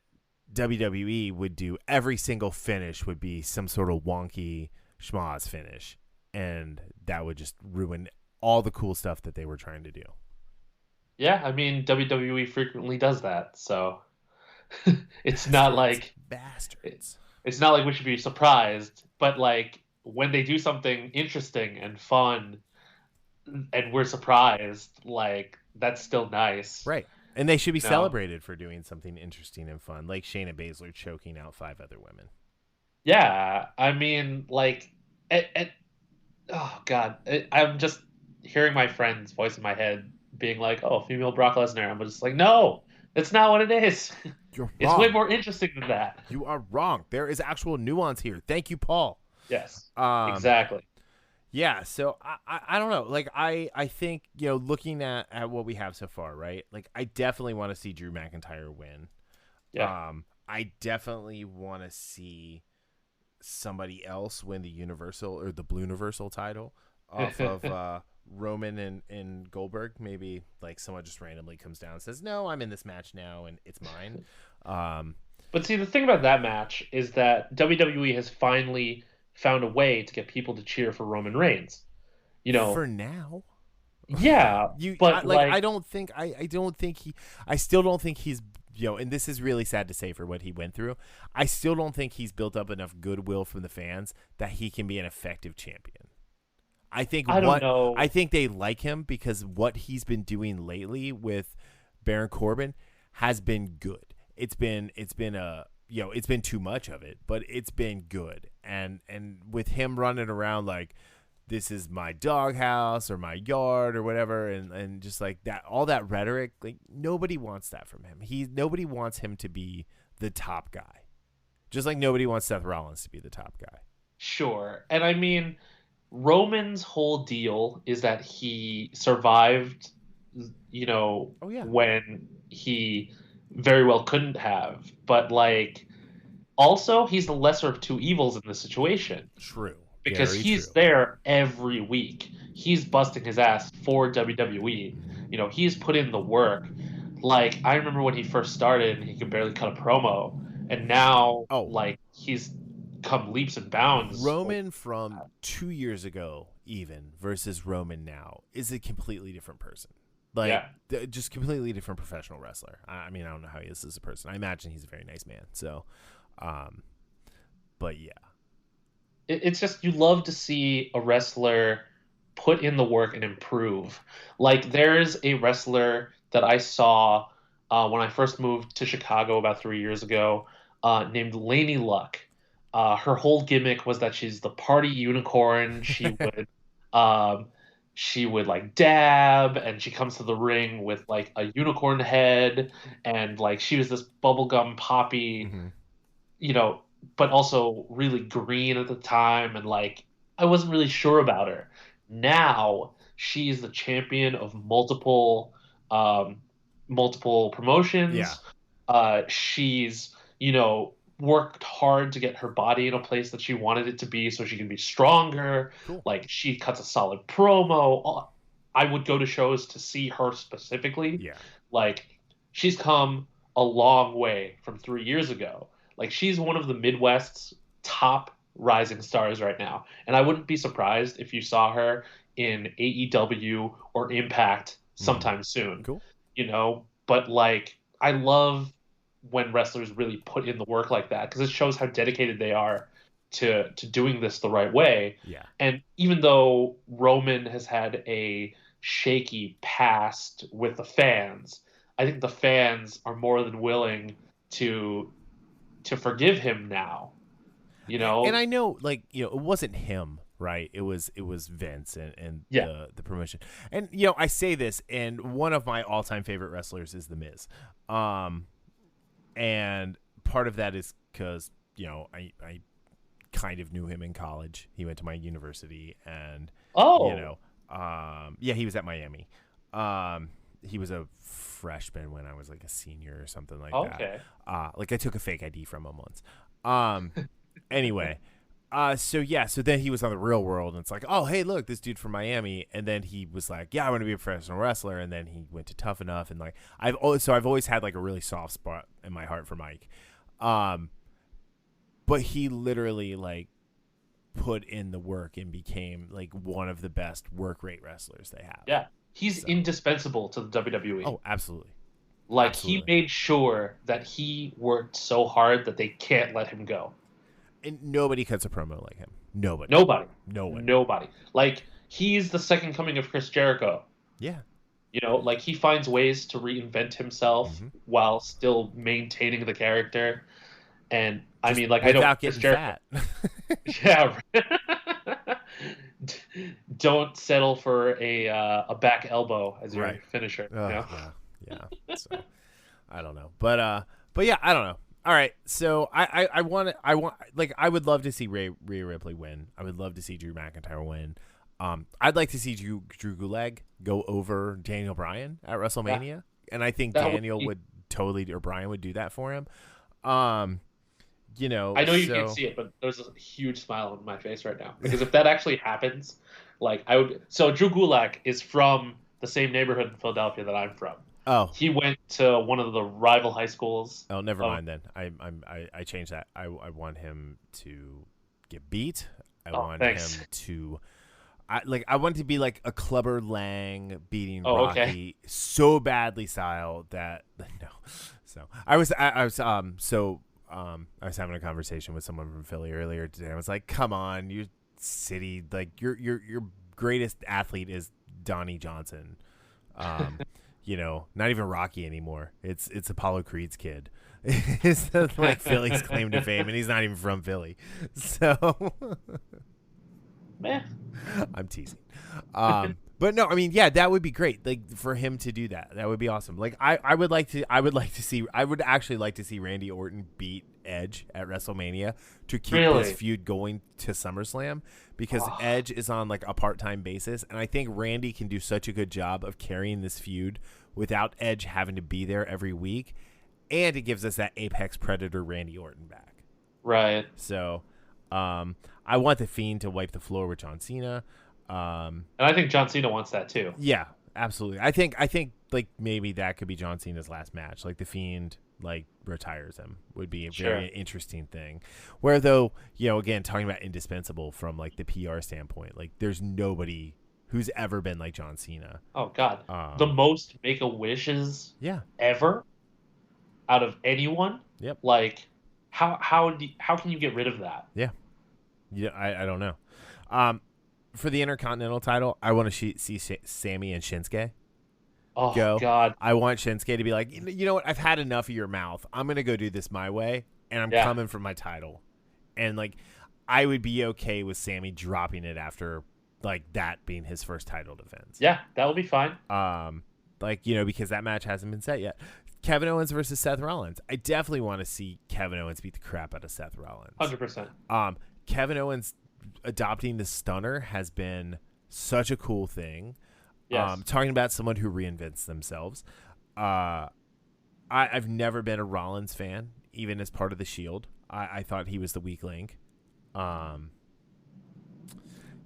WWE would do every single finish would be some sort of wonky schmoz finish. And that would just ruin all the cool stuff that they were trying to do. Yeah, I mean WWE frequently does that, so it's not like bastards. It's not like we should be surprised, but like when they do something interesting and fun and we're surprised, like that's still nice. Right. And they should be You know? celebrated for doing something interesting and fun, like Shayna Baszler choking out 5 other women. Yeah, I mean, like, oh God, I'm just hearing my friend's voice in my head being like, "Oh, female Brock Lesnar." I'm just like, no, that's not what it is. You're It's way wrong. more interesting than that. You are wrong. There is actual nuance here. Thank you, Paul. Yes, Um, exactly. yeah, so I don't know. Like I think, looking at what we have so far, right? Like I definitely want to see Drew McIntyre win. Yeah. I definitely want to see somebody else win the Universal or the Blue Universal title off of Roman and Goldberg. Maybe like someone just randomly comes down and says, "No, I'm in this match now and it's mine." Um, But see, the thing about that match is that WWE has finally found a way to get people to cheer for Roman Reigns. You know, for now. yeah, but I like, don't think I still don't think he's, and this is really sad to say for what he went through. I still don't think he's built up enough goodwill from the fans that he can be an effective champion. I don't know. I think they like him because what he's been doing lately with Baron Corbin has been good. It's been it's been too much of it, but it's been good. And with him running around like this is my doghouse or my yard or whatever, and just like that, all that rhetoric, like nobody wants that from him. Nobody wants him to be the top guy. Just like nobody wants Seth Rollins to be the top guy. Sure. And I mean, Roman's whole deal is that he survived, Oh yeah. when he very well couldn't have. But like, also, he's the lesser of two evils in this situation True. because Very he's true. there every week. He's busting his ass for WWE. He's put in the work. Like, I remember when he first started and he could barely cut a promo, and now Oh, like he's come leaps and bounds. Roman from 2 years ago, even versus Roman now, is a completely different person. Like, Yeah. just completely different professional wrestler. I mean, I don't know how he is as a person. I imagine he's a very nice man. So, but yeah, It's just you love to see a wrestler put in the work and improve. Like there's a wrestler that I saw when I first moved to Chicago about 3 years ago, named Laney Luck. Her whole gimmick was that she's the party unicorn. Um, she would like dab, and she comes to the ring with like a unicorn head, and like she was this bubblegum poppy, mm-hmm. you know, but also really green at the time, and like I wasn't really sure about her. Now she's the champion of um, multiple Yeah, promotions. She's worked hard to get her body in a place that she wanted it to be, so she can be stronger. cool. Like she cuts a solid promo. I would go to shows to see her specifically. Yeah, Like she's come a long way from 3 years ago. Like she's one of the Midwest's top rising stars right now, and I wouldn't be surprised if you saw her in AEW or Impact mm-hmm. sometime soon. Cool. But like I love when wrestlers really put in the work like that because it shows how dedicated they are to doing this the right way. Yeah, And even though Roman has had a shaky past with the fans, I think the fans are more than willing to forgive him now. You and know? I know, like it wasn't him, right? It was Vince and Yeah. the promotion. And I say this, and one of my all time favorite wrestlers is The Miz. And part of that is because I kind of knew him in college. He went to my university, and Oh, yeah, he was at Miami. He was a freshman when I was like a senior or something like that. okay. Like I took a fake ID from him once. Anyway, so then he was on the Real World, and it's like, oh hey, look, this dude from Miami, and then he was like, yeah, I want to be a professional wrestler, and then he went to Tough Enough, and like I've always had like a really soft spot in my heart for Mike, but he literally like put in the work and became like one of the best work rate wrestlers they have. Yeah. He's So, indispensable to the WWE. oh, absolutely, Like he absolutely. made sure that he worked so hard that they can't let him go. And nobody cuts a promo like him. Nobody. Nobody. No one. Nobody. Like he's the second coming of Chris Jericho. Yeah. You know, like he finds ways to reinvent himself Hmm. while still maintaining the character. And I Just mean, like I know without Chris getting Jericho. fat. Yeah. Don't settle for a back elbow as your Right. finisher. You Oh know. yeah, yeah. So I don't know, but yeah, I don't know. All right, so I want like I would love to see Rhea Ripley win. I would love to see Drew McIntyre win. I'd like to see Drew Gulak go over Daniel Bryan at Yeah, WrestleMania, and I think that would Daniel be. would totally or Bryan would do that for him. Um, I know you can't so see it, but there's a huge smile on my face right now because if that actually happens, like I would. So Drew Gulak is from the same neighborhood in Philadelphia that I'm from. oh He went to one of the rival high schools. oh never Of mind then. I changed that. I want him to get beat. I oh, want him thanks. to I want it to be like a Clubber Lang beating Oh, okay. Rocky so badly style that no. So I was having a conversation with someone from Philly earlier today. I was like, "Come on, you city like your greatest athlete is Donnie Johnson." Um, not even Rocky anymore. It's Apollo Creed's kid. It's like Philly's claim to fame, and he's not even from Philly. So Meh. I'm teasing. But no, I mean, yeah, that would be great. Like for him to do that, that would be awesome. Like I would actually like to see Randy Orton beat Edge at WrestleMania to keep this Really? feud going to SummerSlam because Oh, Edge is on like a part-time basis, and I think Randy can do such a good job of carrying this feud without Edge having to be there every week, and it gives us that apex predator Randy Orton back. right. So, I want the Fiend to wipe the floor with John Cena. And I think John Cena wants that too. Yeah, absolutely. I think like maybe that could be John Cena's last match. Like the Fiend like retires him would be a Sure. very interesting thing. Where though, again talking about indispensable from like the PR standpoint, like there's nobody who's ever been like John Cena. Oh God, the Um, most Make a Wishes yeah, ever out of anyone. yep, Like, how can you get rid of that? yeah, yeah. I don't know. Um, for the Intercontinental title, I want to see Sammy and Shinsuke Oh go. God, I want Shinsuke to be like, you know what? I've had enough of your mouth. I'm gonna go do this my way, and I'm yeah, coming for my title. And like, I would be okay with Sammy dropping it after like that being his first title defense. yeah, that would be fine. Because that match hasn't been set yet. Kevin Owens versus Seth Rollins. I definitely want to see Kevin Owens beat the crap out of Seth Rollins. 100%. Kevin Owens adopting the stunner has been such a cool thing. Yes. Talking about someone who reinvents themselves. I've never been a Rollins fan, even as part of the Shield. I thought he was the weak link.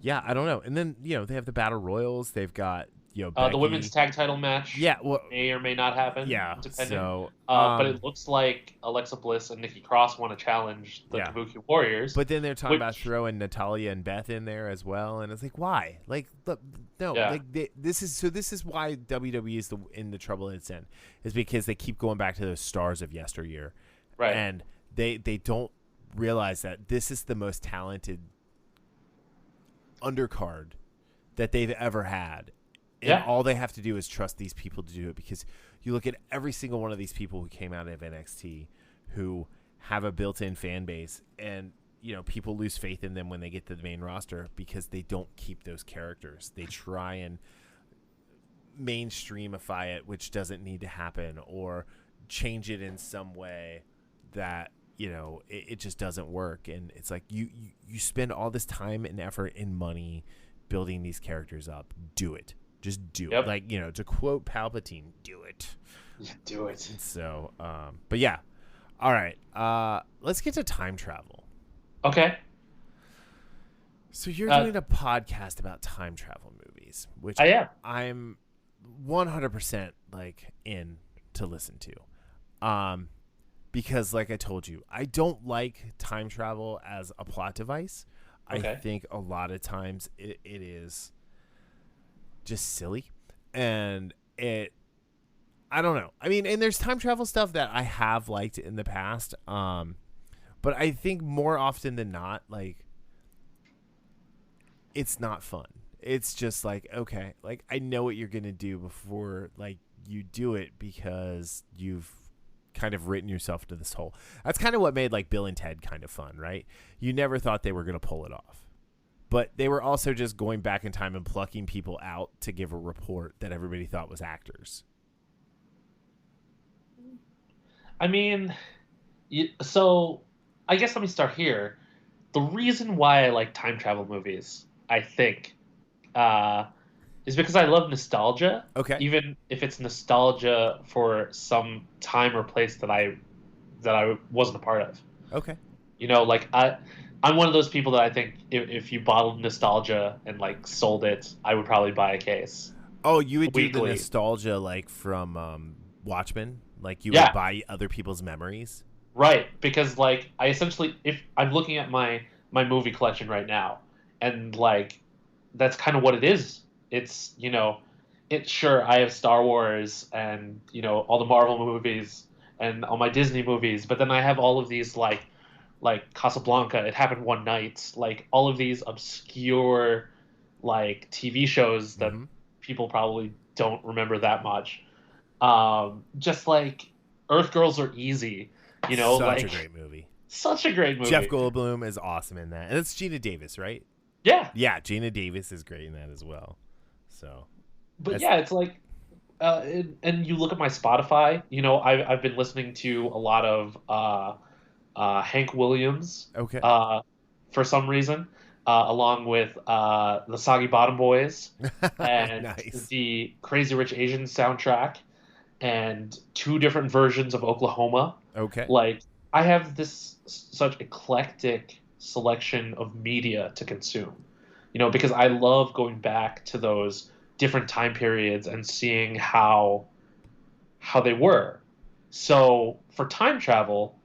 Yeah, I don't know. And then they have the Battle Royals. They've got The Becky. women's tag title match Yeah, well, may or may not happen, yeah. depending. So, But it looks like Alexa Bliss and Nikki Cross want to challenge the Yeah. Kabuki Warriors. but then they're talking about which, throwing Natalia and Beth in there as well, and it's like, why? Like, look, no, Yeah. like this is why WWE is in the trouble it's in, is because they keep going back to those stars of yesteryear, right? and they don't realize that this is the most talented undercard that they've ever had. And Yeah. all they have to do is trust these people to do it, because you look at every single one of these people who came out of NXT who have a built-in fan base, and people lose faith in them when they get to the main roster because they don't keep those characters. They try and mainstreamify it, which doesn't need to happen, or change it in some way that it just doesn't work. And it's like you spend all this time and effort and money building these characters up. Do it. Just do Yep. it. Like, to quote Palpatine, do it. Do it. So, but yeah. All right. Let's get to time travel. Okay. So you're doing a podcast about time travel movies, which I am. I'm 100% like in to listen to. Because like I told you, I don't like time travel as a plot device. Okay. I think a lot of times it is just silly, and I don't know. I mean, and there's time travel stuff that I have liked in the past, but I think more often than not, like, it's not fun. it's just like, okay, like I know what you're gonna do before like you do it because you've kind of written yourself to this hole. That's kind of what made like Bill and Ted kind of fun, right? You never thought they were gonna pull it off, but they were also just going back in time and plucking people out to give a report that everybody thought was actors. I mean, so I guess let me start here. The reason why I like time travel movies, I think, uh, is because I love nostalgia, Okay. even if it's nostalgia for some time or place that I wasn't a part of. Okay. Like I'm one of those people that I think if you bottled nostalgia and like sold it, I would probably buy a case Oh, you would do the weekly. nostalgia like from Watchmen? Like you would Yeah, buy other people's memories? right. Because like I essentially, if I'm looking at my movie collection right now, and like that's kind of what it is. It's it's sure I have Star Wars and all the Marvel movies and all my Disney movies, but then I have all of these like Casablanca, It Happened One Night, like all of these obscure like TV shows that Mm-hmm. people probably don't remember that much. Just like Earth Girls Are Easy, Such a like great movie. such a great Jeff movie. Goldblum is awesome in that. And it's Gina Davis, right? Yeah, Yeah, Gina Davis is great in that as well. So but that's yeah, it's like, and you look at my Spotify, I've been listening to a lot of Hank Williams, okay. uh, for some reason, along with the Soggy Bottom Boys and Nice. the Crazy Rich Asians soundtrack and two different versions of Oklahoma. Okay. Like, I have this such eclectic selection of media to consume, because I love going back to those different time periods and seeing how they were. So for time travel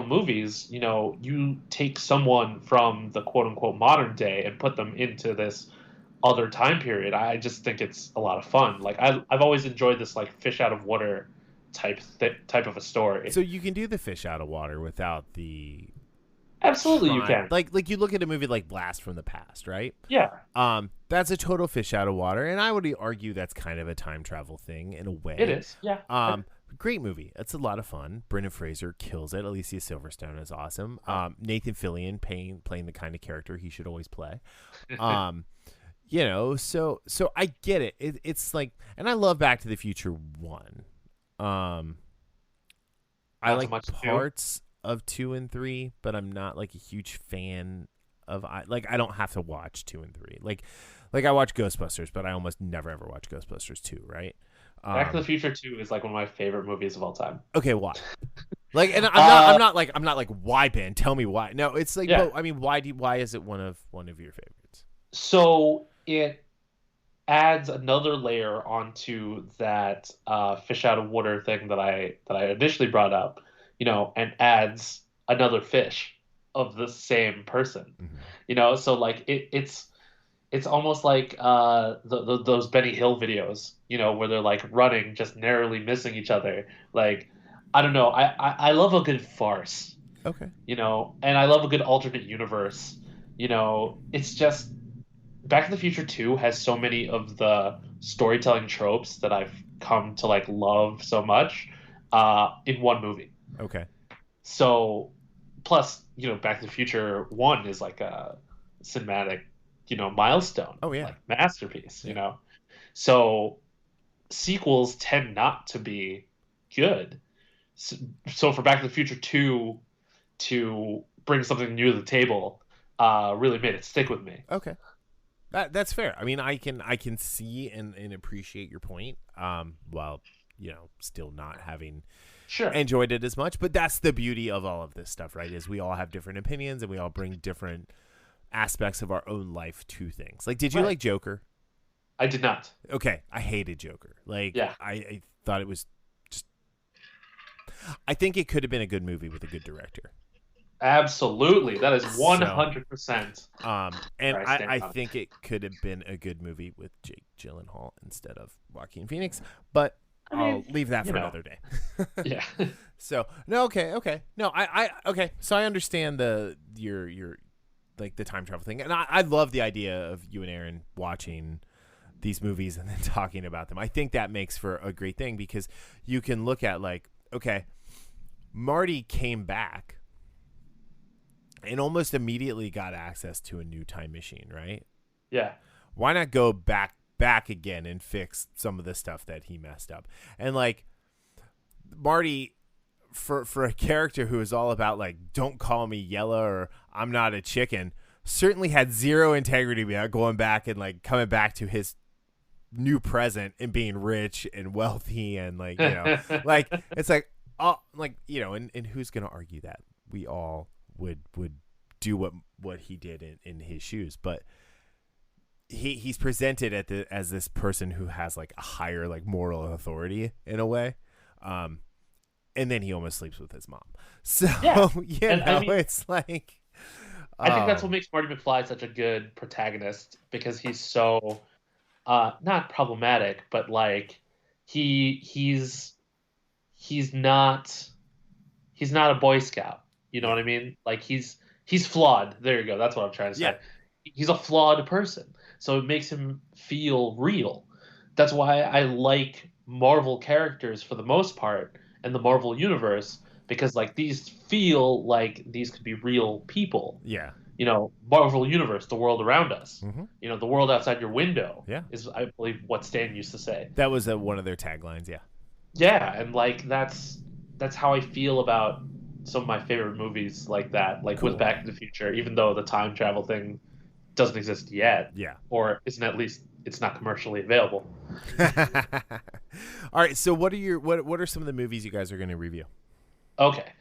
movies, you take someone from the quote unquote modern day and put them into this other time period. I just think it's a lot of fun. Like I've always enjoyed this like fish out of water type of a story. So you can do the fish out of water without the Absolutely, you trying. can. Like you look at a movie like Blast from the Past, right? Yeah, That's a total fish out of water, and I would argue that's kind of a time travel thing in a it way. is. Yeah. Great movie. It's a lot of fun. Brendan Fraser kills it. Alicia Silverstone is awesome. Nathan Fillion playing the kind of character he should always play. Um, so I get it. It's like, and I love Back to the Future 1. I Not so like much two. parts of 2 and 3, but I'm not like a huge fan of I don't have to watch 2 and 3. Like I watch Ghostbusters, but I almost never ever watch Ghostbusters 2, right? Back to the Future 2 is like one of my favorite movies of all time. Okay, why? Like, and I'm not like why, Ben? Tell me why. No, it's like, Yeah. but I mean, why is it one of your favorites? So it adds another layer onto that fish out of water thing that I initially brought up, and adds another fish of the same person. Mm-hmm. So like it's almost like those Benny Hill videos, where they're like running, just narrowly missing each other. Like, I don't know. I love a good farce, Okay. and I love a good alternate universe. It's just Back to the Future 2 has so many of the storytelling tropes that I've come to like love so much in one movie. Okay. So, plus, Back to the Future 1 is like a cinematic, milestone, Oh yeah. like masterpiece, Yeah. So, sequels tend not to be good. So for Back to the Future 2 to bring something new to the table really made it stick with me. Okay. That's fair. I mean, I can see and appreciate your point. While still not having Sure. enjoyed it as much, but that's the beauty of all of this stuff, right? Is we all have different opinions and we all bring different aspects of our own life to things. Like, did you Right. like Joker? I did not. Okay, I hated Joker. Like, Yeah. I thought it was just. I think it could have been a good movie with a good director. Absolutely. That is 100%. And Where I stand I on it. think it could have been a good movie with Jake Gyllenhaal instead of Joaquin Phoenix, but I mean, I'll leave that for you know. another day. Yeah. So no, okay, no, I okay. So I understand your like the time travel thing. And I love the idea of you and Erin watching these movies and then talking about them. I think that makes for a great thing because you can look at like, okay, Marty came back and almost immediately got access to a new time machine, right? Yeah. Why not go back again and fix some of the stuff that he messed up? And like Marty, for a character who is all about like, don't call me Yella or I'm not a chicken, certainly had zero integrity about going back and like coming back to his new present and being rich and wealthy and like, you know, like it's like, oh, like, you know, and who's gonna argue that? We all would do what he did in his shoes, but he's presented as this person who has like a higher like moral authority in a way, and then he almost sleeps with his mom. So Yeah. you And know, I mean, it's like I think that's what makes Marty McFly such a good protagonist because he's so not problematic, but like he's not a Boy Scout. You know yeah, what I mean? Like he's flawed. There you go. That's what I'm trying to yeah, say. He's a flawed person. So it makes him feel real. That's why I like Marvel characters for the most part and the Marvel universe because like these feel like these could be real people. yeah, Marvel universe, the world around us. mm-hmm. The world outside your window Yeah. is, I believe, what Stan used to say. That was one of their taglines. Yeah. Yeah, and like that's how I feel about some of my favorite movies like that, like Cool. with Back to the Future, even though the time travel thing doesn't exist yet, Yeah. or isn't at least it's not commercially available. All right. So what are some of the movies you guys are going to review? Okay.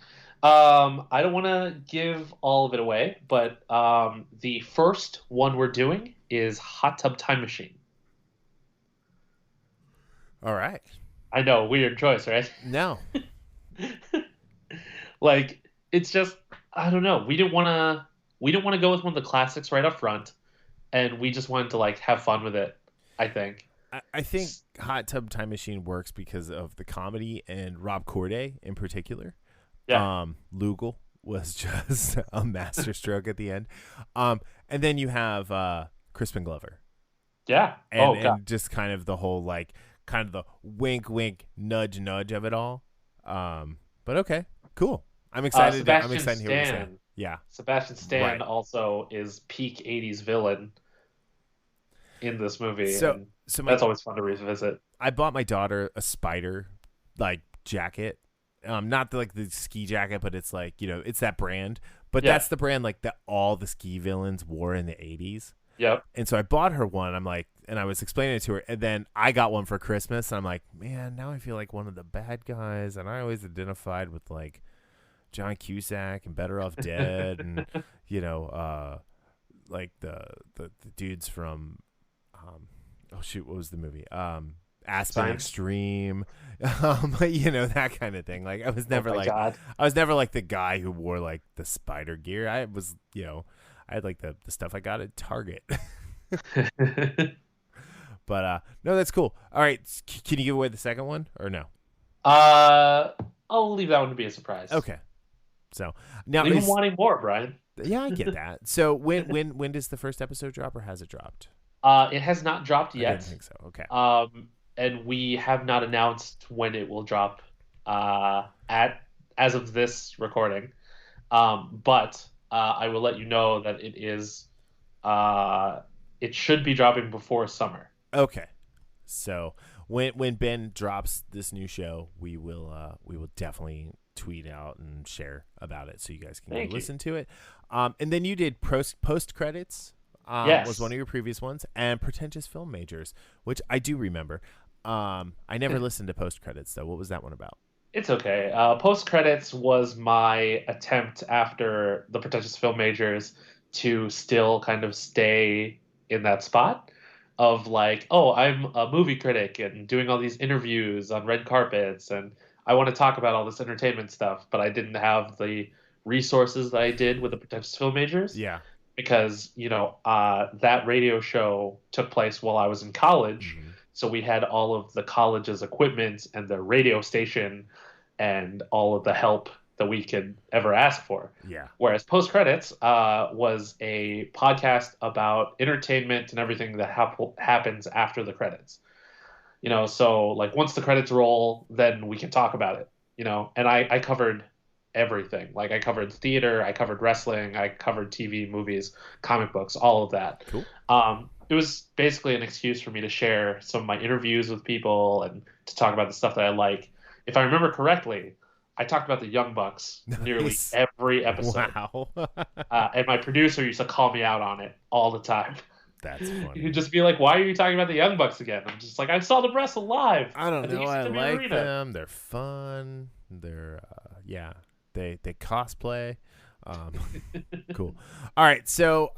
I don't want to give all of it away, but the first one we're doing is Hot Tub Time Machine. All right. I know, weird choice, right? No. Like it's just I don't know. We didn't want to go with one of the classics right up front, and we just wanted to like have fun with it. I think. I think Hot Tub Time Machine works because of the comedy and Rob Corday in particular. Yeah. Lugal was just a masterstroke at the end. And then you have Crispin Glover. Yeah. And just kind of the whole like kind of the wink wink nudge nudge of it all. But okay, cool. I'm excited. I'm excited to hear what you're saying. Yeah. Sebastian Stan Right. also is peak '80s villain in this movie. So that's always fun to revisit. I bought my daughter a spider like jacket. Not the ski jacket, but it's like, it's that brand. But Yeah. that's the brand like that all the ski villains wore in the 80s. Yep. And so I bought her one. I'm like, and I was explaining it to her, and then I got one for Christmas, and I'm like, man, now I feel like one of the bad guys, and I always identified with like John Cusack and Better Off Dead, and like the dudes from, oh shoot, what was the movie? Aspen Science. Extreme, that kind of thing. Like I was never God. I was never like the guy who wore like the spider gear. I was, I had like the stuff I got at Target. But no, that's cool. All right, can you give away the second one or no? I'll leave that one to be a surprise. Okay. So now Leave them wanting more, Brian. Yeah, I get that. So when does the first episode drop, or has it dropped? It has not dropped yet. I didn't think so. Okay. And we have not announced when it will drop as of this recording. But I will let you know that it is it should be dropping before summer. Okay. So when Ben drops this new show, we will definitely tweet out and share about it so you guys can go listen to it. And then you did post credits. Yes. Was one of your previous ones, and Pretentious Film Majors, which I do remember. I never listened to post credits though. What was that one about? It's okay. Post credits was my attempt after the Pretentious Film Majors to still kind of stay in that spot of like, oh, I'm a movie critic and doing all these interviews on red carpets, and I want to talk about all this entertainment stuff, but I didn't have the resources that I did with the Pretentious Film Majors. Yeah. Because, that radio show took place while I was in college. Mm-hmm. So we had all of the college's equipment and the radio station and all of the help that we could ever ask for. Yeah. Whereas post credits was a podcast about entertainment and everything that happens after the credits. So like once the credits roll, then we can talk about it. And I covered everything. Like I covered theater, I covered wrestling, I covered TV, movies, comic books, all of that. Cool. It was basically an excuse for me to share some of my interviews with people and to talk about the stuff that I like. If I remember correctly, I talked about the Young Bucks nearly Nice. every episode. Wow. And my producer used to call me out on it all the time. That's funny. He'd just be like, "Why are you talking about the Young Bucks again?" I'm just like, "I saw them wrestle live. I don't know. I like arena." them. They're fun. They're yeah. They cosplay. Cool. All right, so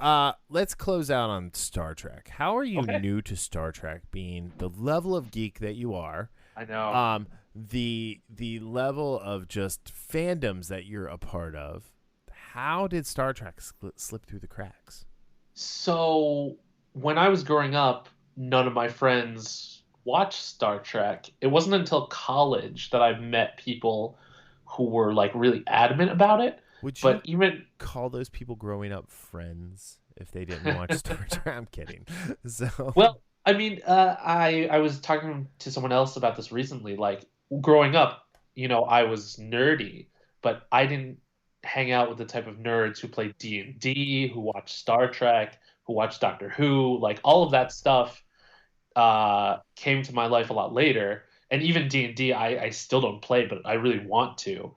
let's close out on Star Trek. How are you new to Star Trek, being the level of geek that you are? I know. The level of just fandoms that you're a part of. How did Star Trek slip through the cracks? So when I was growing up, none of my friends watched Star Trek. It wasn't until college that I met people who were like really adamant about it. Would you even call those people growing up friends if they didn't watch Star Trek? I'm kidding. So well, I mean, I was talking to someone else about this recently. Like growing up, I was nerdy, but I didn't hang out with the type of nerds who played D&D, who watched Star Trek, who watched Doctor Who. Like all of that stuff came to my life a lot later. And even D&D, I still don't play, but I really want to.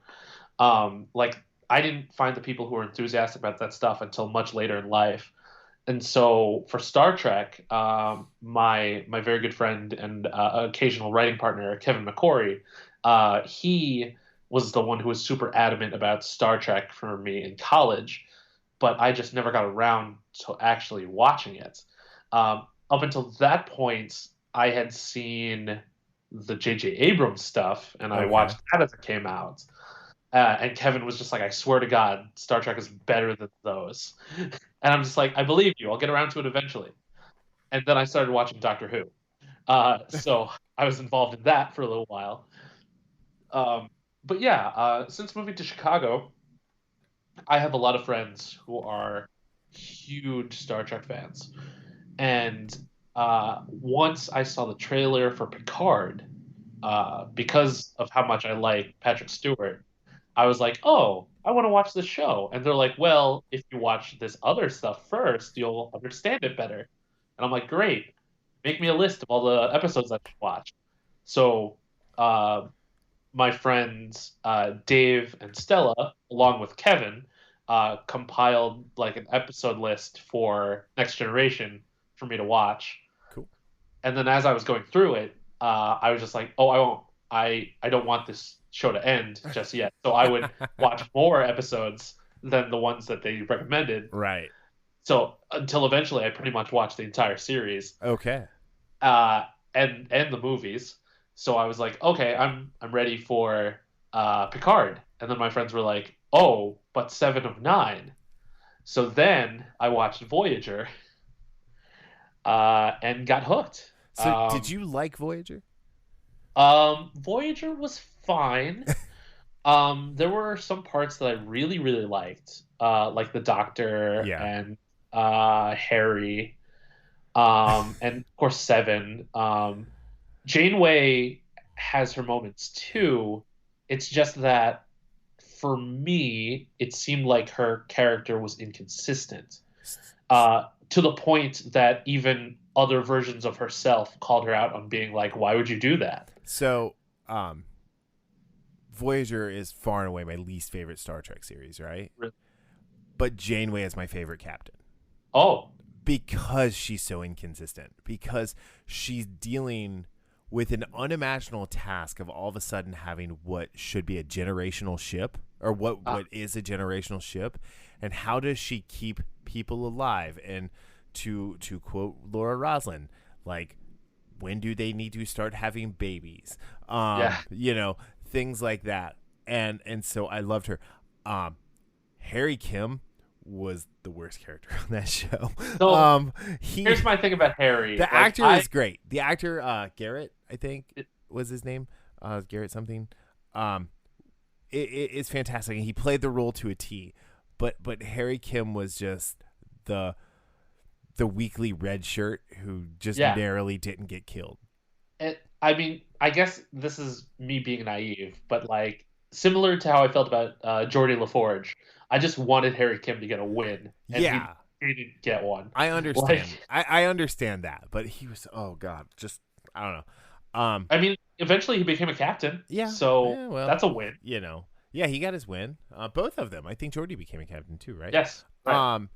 Like I didn't find the people who were enthusiastic about that stuff until much later in life. And so for Star Trek, my very good friend and occasional writing partner, Kevin McCory, he was the one who was super adamant about Star Trek for me in college, but I just never got around to actually watching it. Up until that point, I had seen the J.J. Abrams stuff, and I watched that as it came out. And Kevin was just like, "I swear to God, Star Trek is better than those." And I'm just like, "I believe you. I'll get around to it eventually." And then I started watching Doctor Who. So I was involved in that for a little while. But yeah, since moving to Chicago, I have a lot of friends who are huge Star Trek fans. And once I saw the trailer for Picard, because of how much I like Patrick Stewart, I was like, "Oh, I want to watch this show." And they're like, "Well, if you watch this other stuff first, you'll understand it better." And I'm like, "Great. Make me a list of all the episodes I should watch." So my friends Dave and Stella, along with Kevin, compiled like an episode list for Next Generation for me to watch. Cool. And then as I was going through it, I was just like, "Oh, I won't. I don't want this show to end just yet." So I would watch more episodes than the ones that they recommended. Right. So until eventually I pretty much watched the entire series. Okay. And the movies. So I was like, "Okay, I'm ready for Picard." And then my friends were like, "Oh, but 7 of 9." So then I watched Voyager and got hooked. So did you like Voyager? Voyager was fine. There were some parts that I really, really liked, like the Doctor and Harry, and of course Seven. Janeway has her moments too. It's just that for me, it seemed like her character was inconsistent, to the point that even other versions of herself called her out on being like, "Why would you do that?" So, Voyager is far and away my least favorite Star Trek series, right? Really? But Janeway is my favorite captain. Oh. Because she's so inconsistent. Because she's dealing with an unimaginable task of all of a sudden having what should be a generational ship, or what is a generational ship, and how does she keep people alive? And to quote Laura Roslin, like, when do they need to start having babies? Things like that. And so I loved her. Harry Kim was the worst character on that show. So here's my thing about Harry. The actor is great. The actor Garrett, I think was his name. Garrett something. it's fantastic. And he played the role to a T. But Harry Kim was just the weekly red shirt who just Yeah. narrowly didn't get killed. I mean, I guess this is me being naive, but like similar to how I felt about Geordie LaForge, I just wanted Harry Kim to get a win, and Yeah, he didn't get one. I understand. Like, I understand that, but he was, oh god, just I don't know. I mean, eventually he became a captain, Yeah, so yeah, well, that's a win. yeah, he got his win. Both of them. I think Jordy became a captain too, right? Yes, right.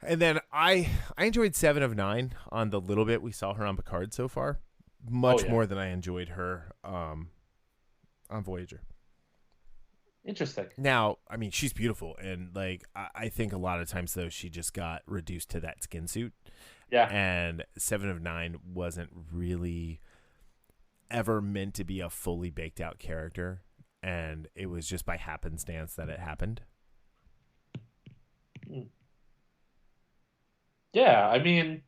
And then I enjoyed 7 of 9 on the little bit we saw her on Picard so far, much more than I enjoyed her on Voyager. Interesting. Now, I mean, she's beautiful, and like I think a lot of times though she just got reduced to that skin suit. Yeah. And 7 of 9 wasn't really ever meant to be a fully baked out character, and it was just by happenstance that it happened. Yeah, I mean,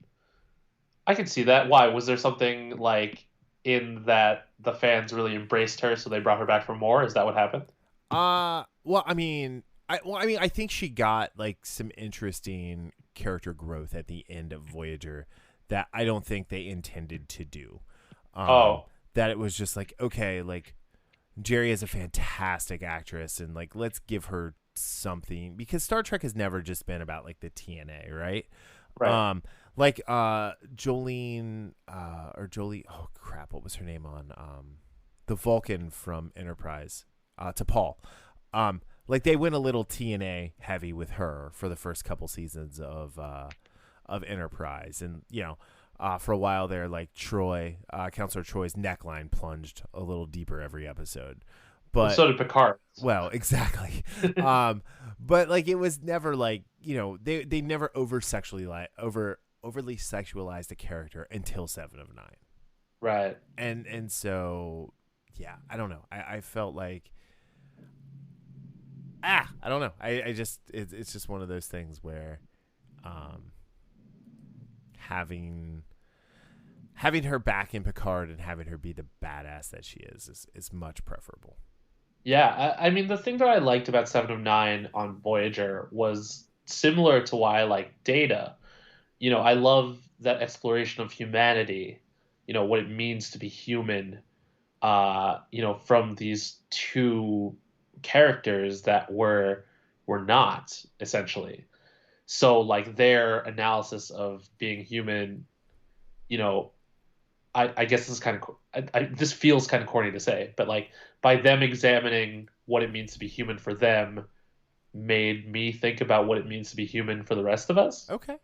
I can see that. Why? Was there something like in that the fans really embraced her, so they brought her back for more? Is that what happened? Well, I think she got like some interesting character growth at the end of Voyager that I don't think they intended to do. That it was just like, okay, like Jerry is a fantastic actress, and like let's give her something, because Star Trek has never just been about like the TNA, right? Right. Like Jolene or Jolie, oh crap, what was her name on the Vulcan from Enterprise, to Paul. Like they went a little TNA heavy with her for the first couple seasons of Enterprise, and for a while there, like Troy, Counselor Troy's neckline plunged a little deeper every episode. But so did Picard. Well, exactly. But like it was never like, they never overly sexualized a character until 7 of 9. Right. And so yeah, I don't know. I felt like I don't know. I just it's just one of those things where having her back in Picard and having her be the badass that she is much preferable. Yeah, I mean, the thing that I liked about 7 of 9 on Voyager was similar to why I like Data. I love that exploration of humanity, what it means to be human, from these two characters that were not, essentially. So, like, their analysis of being human, I guess this is kind of this feels kind of corny to say, but like by them examining what it means to be human for them made me think about what it means to be human for the rest of us. Okay.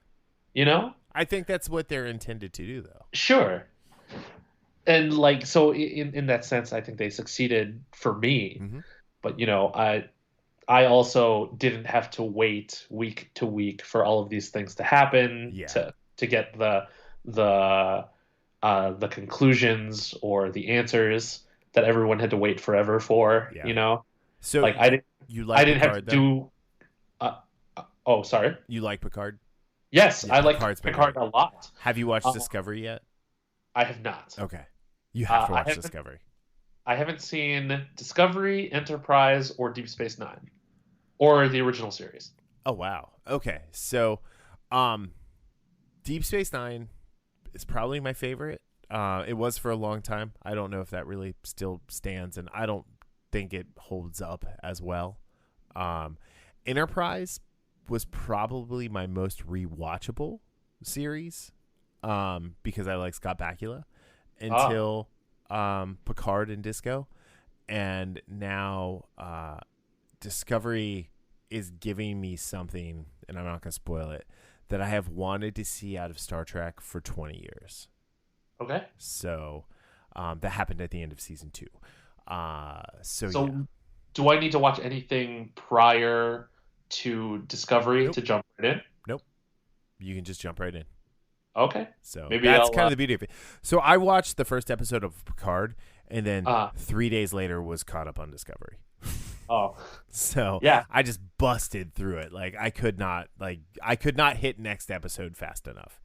I think that's what they're intended to do, though. Sure. And like, so in that sense, I think they succeeded for me. Mm-hmm. But I also didn't have to wait week to week for all of these things to happen to get the conclusions or the answers that everyone had to wait forever for. So like I didn't have to do. Oh, sorry. You like Picard? Yes, yeah, I like Picard a lot. Have you watched Discovery yet? I have not. Okay, you have to watch Discovery. I haven't seen Discovery, Enterprise, or Deep Space Nine, or the original series. Oh wow. Okay, so, Deep Space Nine is probably my favorite. It was for a long time. I don't know if that really still stands, and I don't think it holds up as well. Enterprise was probably my most rewatchable series, because I like Scott Bakula until Picard and Disco, and now Discovery is giving me something, and I'm not gonna spoil it, that I have wanted to see out of Star Trek for 20 years. Okay. So that happened at the end of season 2. So yeah. Do I need to watch anything prior to Discovery to jump right in? Nope. You can just jump right in. Okay. So maybe that's kind of the beauty of it. So I watched the first episode of Picard, and then 3 days later was caught up on Discovery. Oh. So yeah, I just busted through it. Like I could not hit next episode fast enough.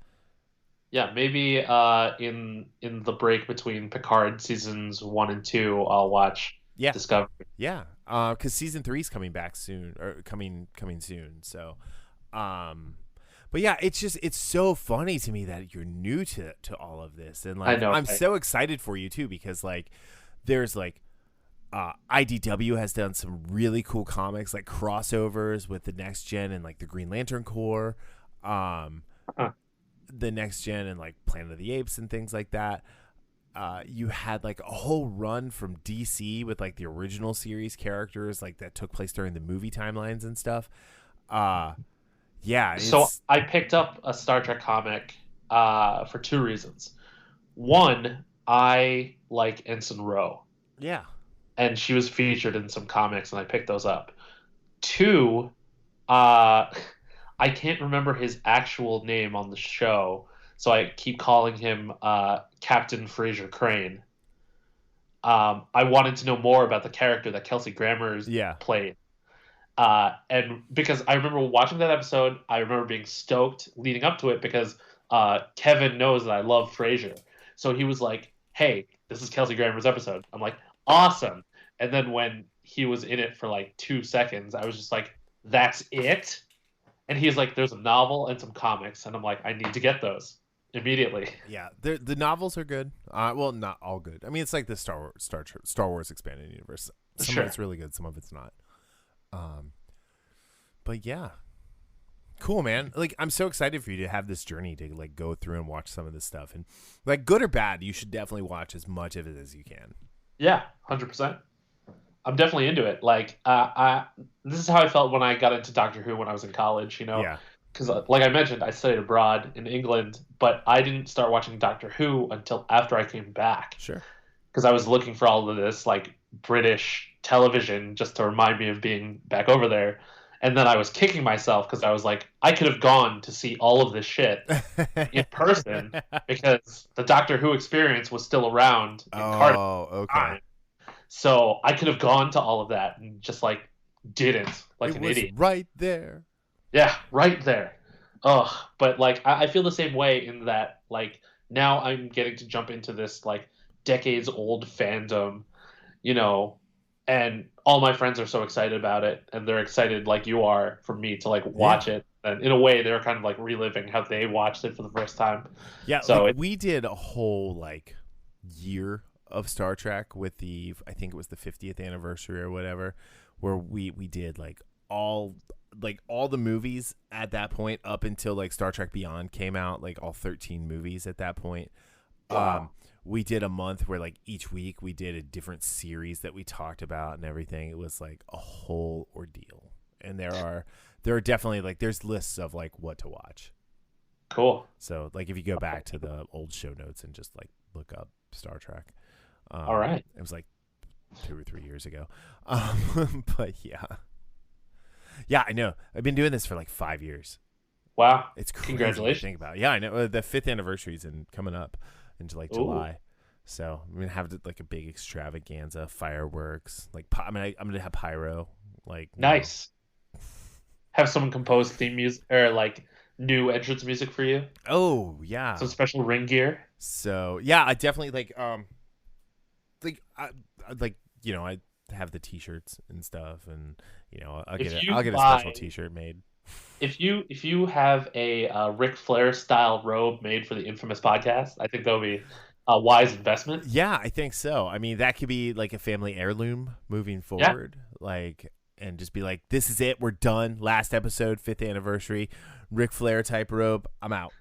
Yeah, maybe in the break between Picard seasons 1 and 2, I'll watch Yeah. Discovery. Yeah. Because season 3 is coming back soon, or coming soon. So, um, but yeah, it's so funny to me that you're new to all of this, and I like know, I'm right? so excited for you too, because like there's like IDW has done some really cool comics, like crossovers with the Next Gen and like the Green Lantern Corps, um, Huh. the Next Gen and like Planet of the Apes and things like that. You had like a whole run from DC with like the original series characters, like that took place during the movie timelines and stuff. Uh, yeah, So it's I picked up a Star Trek comic for two reasons. One, I like Ensign Ro, yeah, and she was featured in some comics, and I picked those up. Two, uh, I can't remember his actual name on the show, so I keep calling him Captain Fraser Crane. I wanted to know more about the character that Kelsey Grammer's yeah, played. And because I remember watching that episode, I remember being stoked leading up to it because Kevin knows that I love Frasier. So he was like, hey, this is Kelsey Grammer's episode. I'm like, awesome. And then when he was in it for like 2 seconds, I was just like, that's it? And he's like, there's a novel and some comics. And I'm like, I need to get those immediately. yeah. The novels are good. Well, not all good. I mean, it's like the Star Wars expanded universe. Some of Sure. it's really good, some of it's not. Um, but yeah, cool, man. Like, I'm so excited for you to have this journey to like go through and watch some of this stuff, and like good or bad, you should definitely watch as much of it as you can. Yeah, 100%. I'm definitely into it. Like, this is how I felt when I got into Doctor Who when I was in college. Yeah, Because like I mentioned, I studied abroad in England, but I didn't start watching Doctor Who until after I came back. sure. Because I was looking for all of this like British television just to remind me of being back over there. And then I was kicking myself because I was like, I could have gone to see all of this shit in person because the Doctor Who experience was still around in Cardiff Oh, at the okay. time. So I could have gone to all of that and just like didn't, like It an was idiot. right there. Yeah, right there. Ugh. But like I feel the same way in that like now I'm getting to jump into this like decades old fandom, you know, and all my friends are so excited about it and they're excited like you are for me to like Yeah, watch it. And in a way they're kind of like reliving how they watched it for the first time. yeah. Like So it we did a whole like year of Star Trek with I think it was the 50th anniversary or whatever, where we did like all the movies at that point up until like Star Trek Beyond came out, like all 13 movies at that point. wow. We did a month where like each week we did a different series that we talked about and everything. It was like a whole ordeal. And there are definitely like there's lists of like what to watch. Cool. So like if you go back to the old show notes and just like look up Star Trek, All right. it was like 2 or 3 years ago. But yeah, I know. I've been doing this for like 5 years. Wow. It's crazy to Congratulations. think about. Yeah, I know. The 5th anniversary is coming up into like Ooh. July. So I'm gonna have like a big extravaganza, fireworks. Like I'm gonna have pyro. Like Nice. Have someone compose theme music or like new entrance music for you? Oh yeah. Some special ring gear? So yeah, I definitely like I have the T-shirts and stuff, and I'll get a special T-shirt made. If you have a Ric Flair style robe made for the infamous podcast, I think that'll be a wise investment. Yeah, I think so. I mean, that could be like a family heirloom moving Yeah. forward, like, and just be like, this is it, we're done. Last episode, 5th anniversary, Ric Flair type robe. I'm out.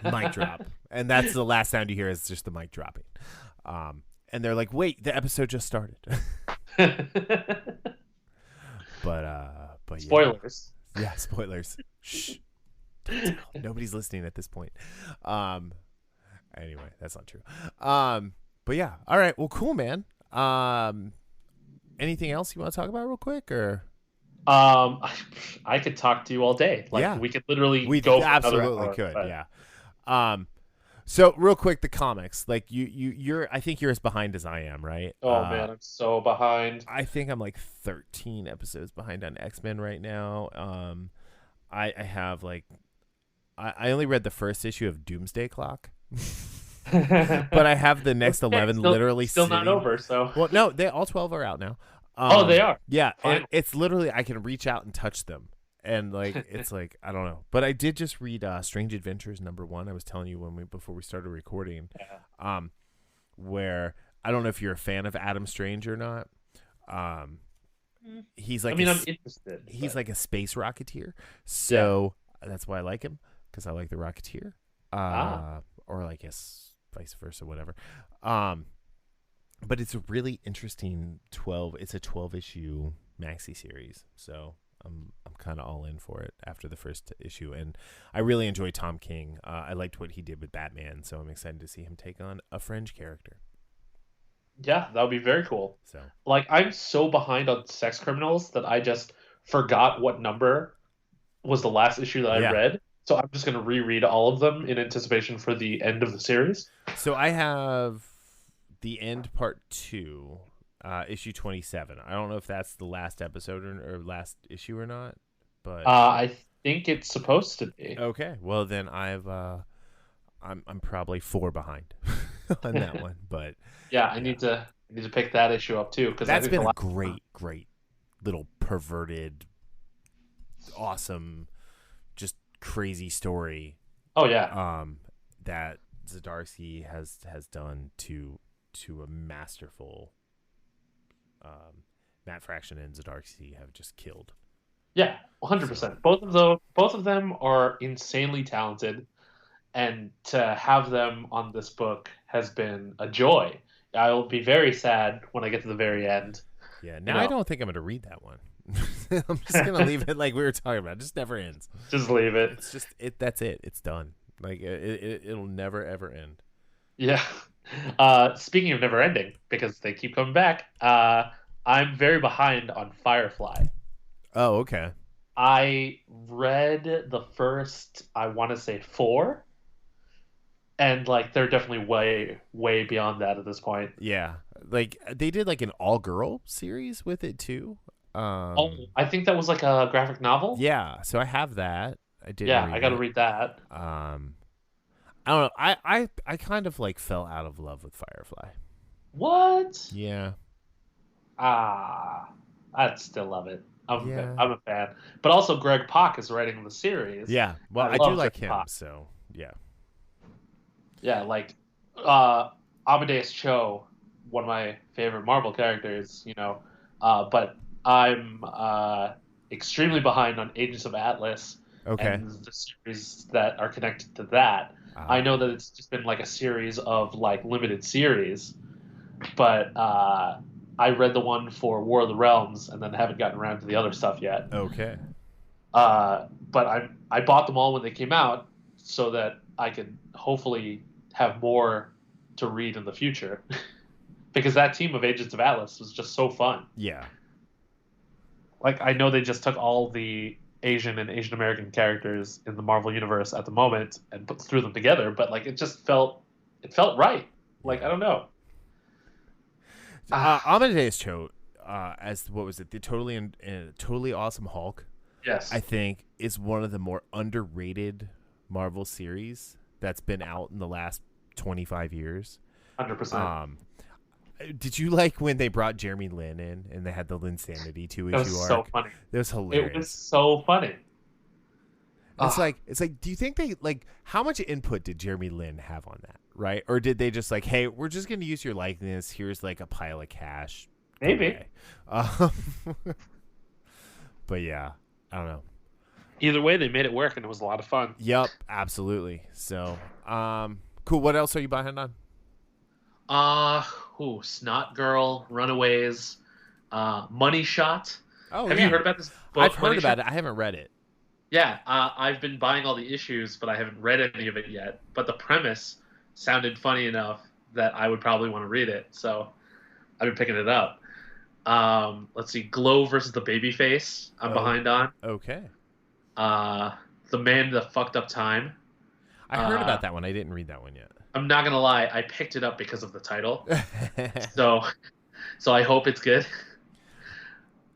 Mic drop, and that's the last sound you hear is just the mic dropping. And they're like, wait, the episode just started. But Spoilers. yeah, spoilers. Shh. Nobody's listening at this point. Anyway, that's not true. But yeah, all right. Well, cool, man. Anything else you want to talk about real quick, or? I could talk to you all day. Like Yeah. we could literally We go for another absolutely hour, could, but- yeah. So real quick, the comics, like you're, I think you're as behind as I am, right? Oh man, I'm so behind. I think I'm like 13 episodes behind on X-Men right now. I have like, I only read the first issue of Doomsday Clock. But I have the next Okay, 11 still, literally still sitting. not over. So Well, no, they all 12 are out now. oh, they are. Yeah, Finally. it's literally I can reach out and touch them, and like it's like I don't know. But I did just read Strange Adventures #1. I was telling you before we started recording, Yeah. where I don't know if you're a fan of Adam Strange or not. He's like I mean, I'm interested. he's But like a space rocketeer, so that's why I like him because I like the Rocketeer, or I guess vice versa, whatever. But it's a really interesting 12. It's a 12 issue maxi series, so I'm kind of all in for it after the first issue, and I really enjoy Tom King. I liked what he did with Batman, so I'm excited to see him take on a fringe character. yeah, that would be very cool. So Like, I'm so behind on Sex Criminals that I just forgot what number was the last issue that I yeah, read. So I'm just going to reread all of them in anticipation for the end of the series. so I have the end part 2, issue 27. I don't know if that's the last episode or last issue or not, but I think it's supposed to be. okay. Well, then I'm probably 4 behind on that one, but Yeah, I need to pick that issue up too because I that's think been the a last. great little perverted, awesome, just crazy story. Oh yeah, That Zdarsky has done to a masterful. Matt Fraction and Zdarsky have just killed. yeah, 100%. Both of them are insanely talented, and to have them on this book has been a joy. I'll be very sad when I get to the very end. Yeah, You now I know, don't think I'm going to read that one. I'm just going to leave it like we were talking about. It just never ends. just leave it. It's just that's it. It's done. Like it'll never ever end. Yeah. Speaking of never ending, because they keep coming back, I'm very behind on Firefly. Oh, okay. I read the first, I want to say 4, and like they're definitely way beyond that at this point. Yeah. Like they did like an all-girl series with it too. Oh, I think that was like a graphic novel. Yeah, so I have that. I didn't Yeah, read I got to it. read that. I don't know. I kind of like fell out of love with Firefly. What? Yeah. Ah, I'd still love it. Yeah. I'm a fan. But also, Greg Pak is writing the series. Yeah. Well, I I do love like Greg him, Pak. so yeah. Yeah, like Amadeus Cho, one of my favorite Marvel characters, you know. But I'm extremely behind on Agents of Atlas Okay. and the series that are connected to that. I know that it's just been like a series of like limited series, but I read the one for War of the Realms and then haven't gotten around to the other stuff yet. Okay. But I bought them all when they came out so that I could hopefully have more to read in the future. Because that team of Agents of Atlas was just so fun. Yeah. Like I know they just took all the Asian and Asian American characters in the Marvel universe at the moment and threw them together, but like it just felt right. Like Yeah. I don't know. Amadeus Cho, as what was it? The totally awesome Hulk. Yes. I think is one of the more underrated Marvel series that's been out in the last 25 years. 100%. Did you like when they brought Jeremy Lin in and they had the Linsanity 2-issue That was arc? so funny. It was hilarious. It was so funny. It's like, do you think they like how much input did Jeremy Lin have on that, right? Or did they just like, hey, we're just gonna use your likeness. Here's like a pile of cash. Maybe. But yeah, I don't know. Either way, they made it work, and it was a lot of fun. Yep, absolutely. So, cool. What else are you behind on? Snot Girl, Runaways, Money Shot. Oh, Have yeah. you heard about this book? I've heard Money about Shot? it. I haven't read it. Yeah, I've been buying all the issues, but I haven't read any of it yet. But the premise sounded funny enough that I would probably want to read it, so I've been picking it up. Let's see, Glow versus the Babyface. I'm behind on. Okay. The Man That Fucked Up Time. I heard about that one. I didn't read that one yet. I'm not gonna lie, I picked it up because of the title. so I hope it's good.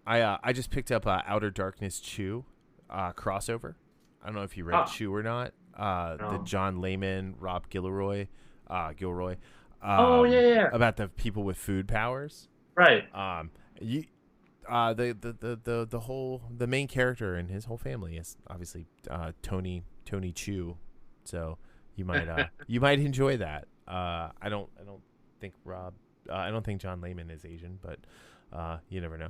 I just picked up Outer Darkness Chew crossover. I don't know if you read Chew or not. The No. John Layman, Rob Guillory Gilroy, Oh yeah. about the people with food powers. Right. You the main character and his whole family is obviously Tony Chu, so you might enjoy that. I don't think I don't think John Layman is Asian, but you never know.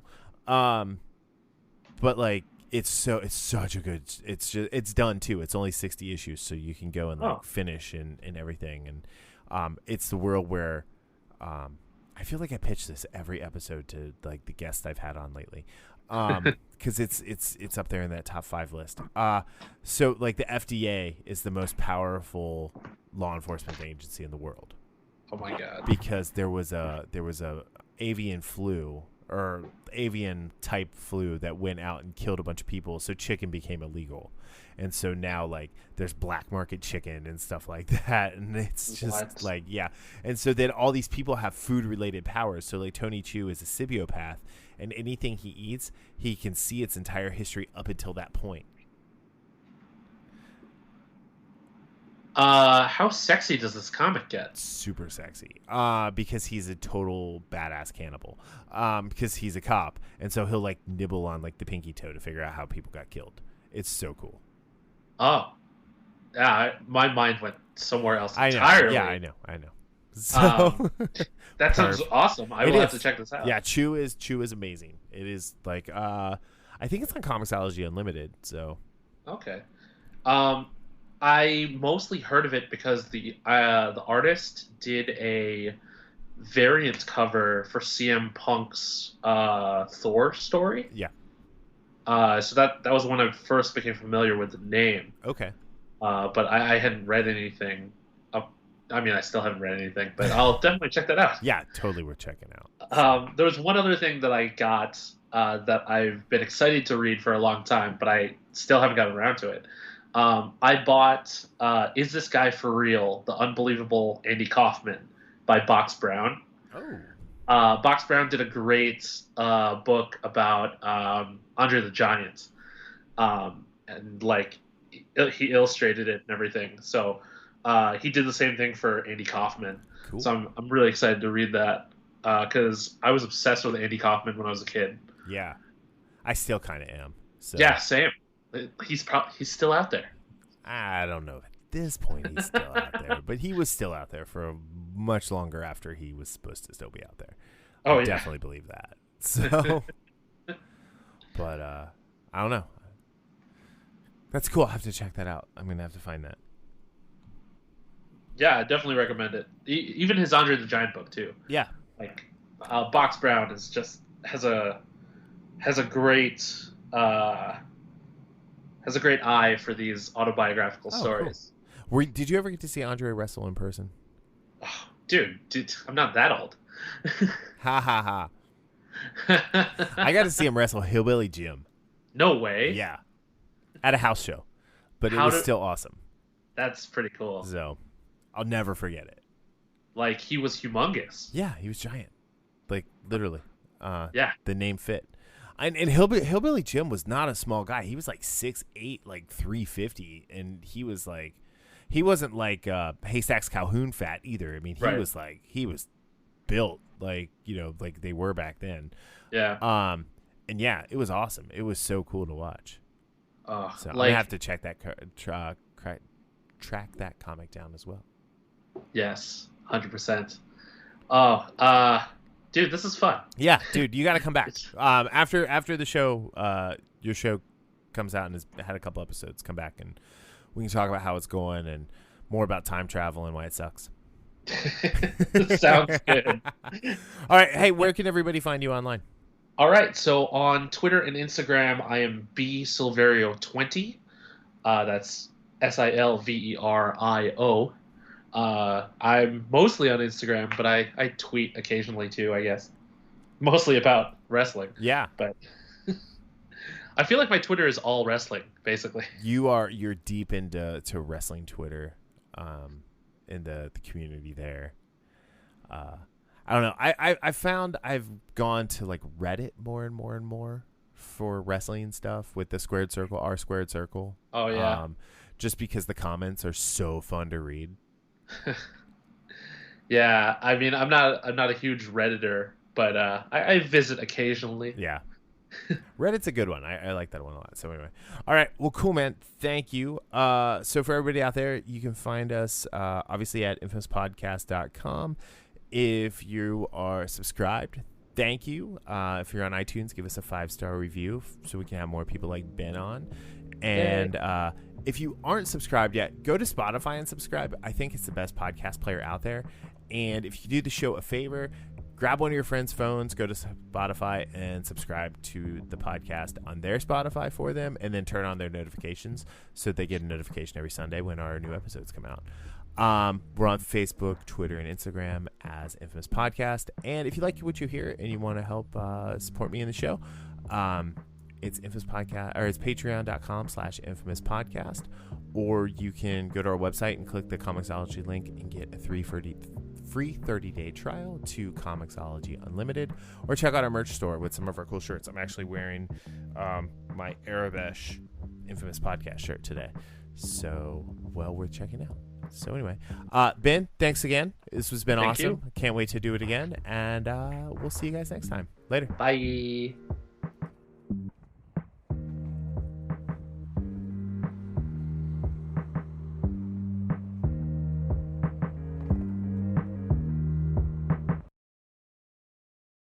But like it's such a good, it's done too. It's only 60 issues, so you can go and like finish and everything, and it's the world where I feel like I pitch this every episode to like the guests I've had on lately, because it's up there in that top 5 list. So like the FDA is the most powerful law enforcement agency in the world. Oh my god! Because there was a avian flu or avian type flu that went out and killed a bunch of people, so chicken became illegal. And so now, like, there's black market chicken and stuff like that, and it's just like, yeah. And so then all these people have food-related powers. So, like, Tony Chu is a symbiopath, and anything he eats, he can see its entire history up until that point. How sexy does this comic get? Super sexy. Because he's a total badass cannibal. Because he's a cop, and so he'll like nibble on like the pinky toe to figure out how people got killed. It's so cool. Oh, yeah. My mind went somewhere else entirely. Yeah, I know. So that sounds awesome. I will have to check this out. Yeah, Chew is amazing. It is like I think it's on Comixology Unlimited. So okay. I mostly heard of it because the artist did a variant cover for CM Punk's Thor story. Yeah. So that was when I first became familiar with the name. Okay. But I hadn't read anything. I mean, I still haven't read anything, but I'll definitely check that out. Yeah, totally worth checking out. There was one other thing that I got that I've been excited to read for a long time, but I still haven't gotten around to it. I bought Is This Guy For Real? The Unbelievable Andy Kaufman by Box Brown. Oh. Box Brown did a great book about Andre the Giant. And like he illustrated it and everything. So he did the same thing for Andy Kaufman. Cool. So I'm really excited to read that because I was obsessed with Andy Kaufman when I was a kid. Yeah. I still kind of am. So. Yeah, same. He's still out there. I don't know. At this point, he's still out there, but he was still out there for much longer after he was supposed to still be out there. I definitely believe that. So, but I don't know. That's cool. I'll have to check that out. I'm gonna have to find that. Yeah, I definitely recommend it. Even his Andre the Giant book too. Yeah. Like Box Brown is just has a great eye for these autobiographical stories. Cool. Did you ever get to see Andre wrestle in person? Oh, dude, I'm not that old. Ha ha ha. I got to see him wrestle Hillbilly Jim. No way. Yeah. At a house show. But it was still awesome. That's pretty cool. So, I'll never forget it. Like, he was humongous. Yeah, he was giant. Like, literally. Yeah. The name fit. And Hillbilly Jim was not a small guy. He was like 6'8", like 350, and he wasn't like Haystacks Calhoun fat either. I mean, he was built like like they were back then. Yeah. And yeah, it was awesome. It was so cool to watch. So I'm gonna have to check that track that comic down as well. Yes, 100%. Oh, dude, this is fun. Yeah, dude, you got to come back. After the show, your show comes out and has had a couple episodes, come back and we can talk about how it's going and more about time travel and why it sucks. Sounds good. All right, hey, where can everybody find you online? All right, so on Twitter and Instagram, I am B Silverio 20. That's Silverio. I'm mostly on Instagram, but I tweet occasionally too, I guess. Mostly about wrestling. Yeah. But I feel like my Twitter is all wrestling, basically. You're deep into wrestling Twitter, in the community there. I don't know. I found I've gone to like Reddit more and more and more for wrestling stuff with the squared circle, r squared circle. Oh yeah. Just because the comments are so fun to read. Yeah, I mean, I'm not a huge Redditor, but I visit occasionally. Yeah. Reddit's a good one. I like that one a lot. So anyway, all right. Well, cool, man. Thank you. So for everybody out there, you can find us obviously at infamouspodcast.com. If you are subscribed, thank you. If you're on iTunes, give us a 5-star review so we can have more people like Ben on. And if you aren't subscribed yet, go to Spotify and subscribe. I think it's the best podcast player out there. And if you do the show a favor, grab one of your friends' phones, go to Spotify, and subscribe to the podcast on their Spotify for them, and then turn on their notifications so they get a notification every Sunday when our new episodes come out. We're on Facebook, Twitter, and Instagram as Infamous Podcast. And if you like what you hear and you want to help support me in the show, it's Infamous Podcast, or it's patreon.com/Infamous Podcast, or you can go to our website and click the Comixology link and get a free 30-day trial to Comixology Unlimited, or check out our merch store with some of our cool shirts. I'm actually wearing my Arabesh Infamous Podcast shirt today, so well worth checking out. So anyway, Ben, thanks again. This has been awesome. You. Can't wait to do it again, and we'll see you guys next time. Later. Bye.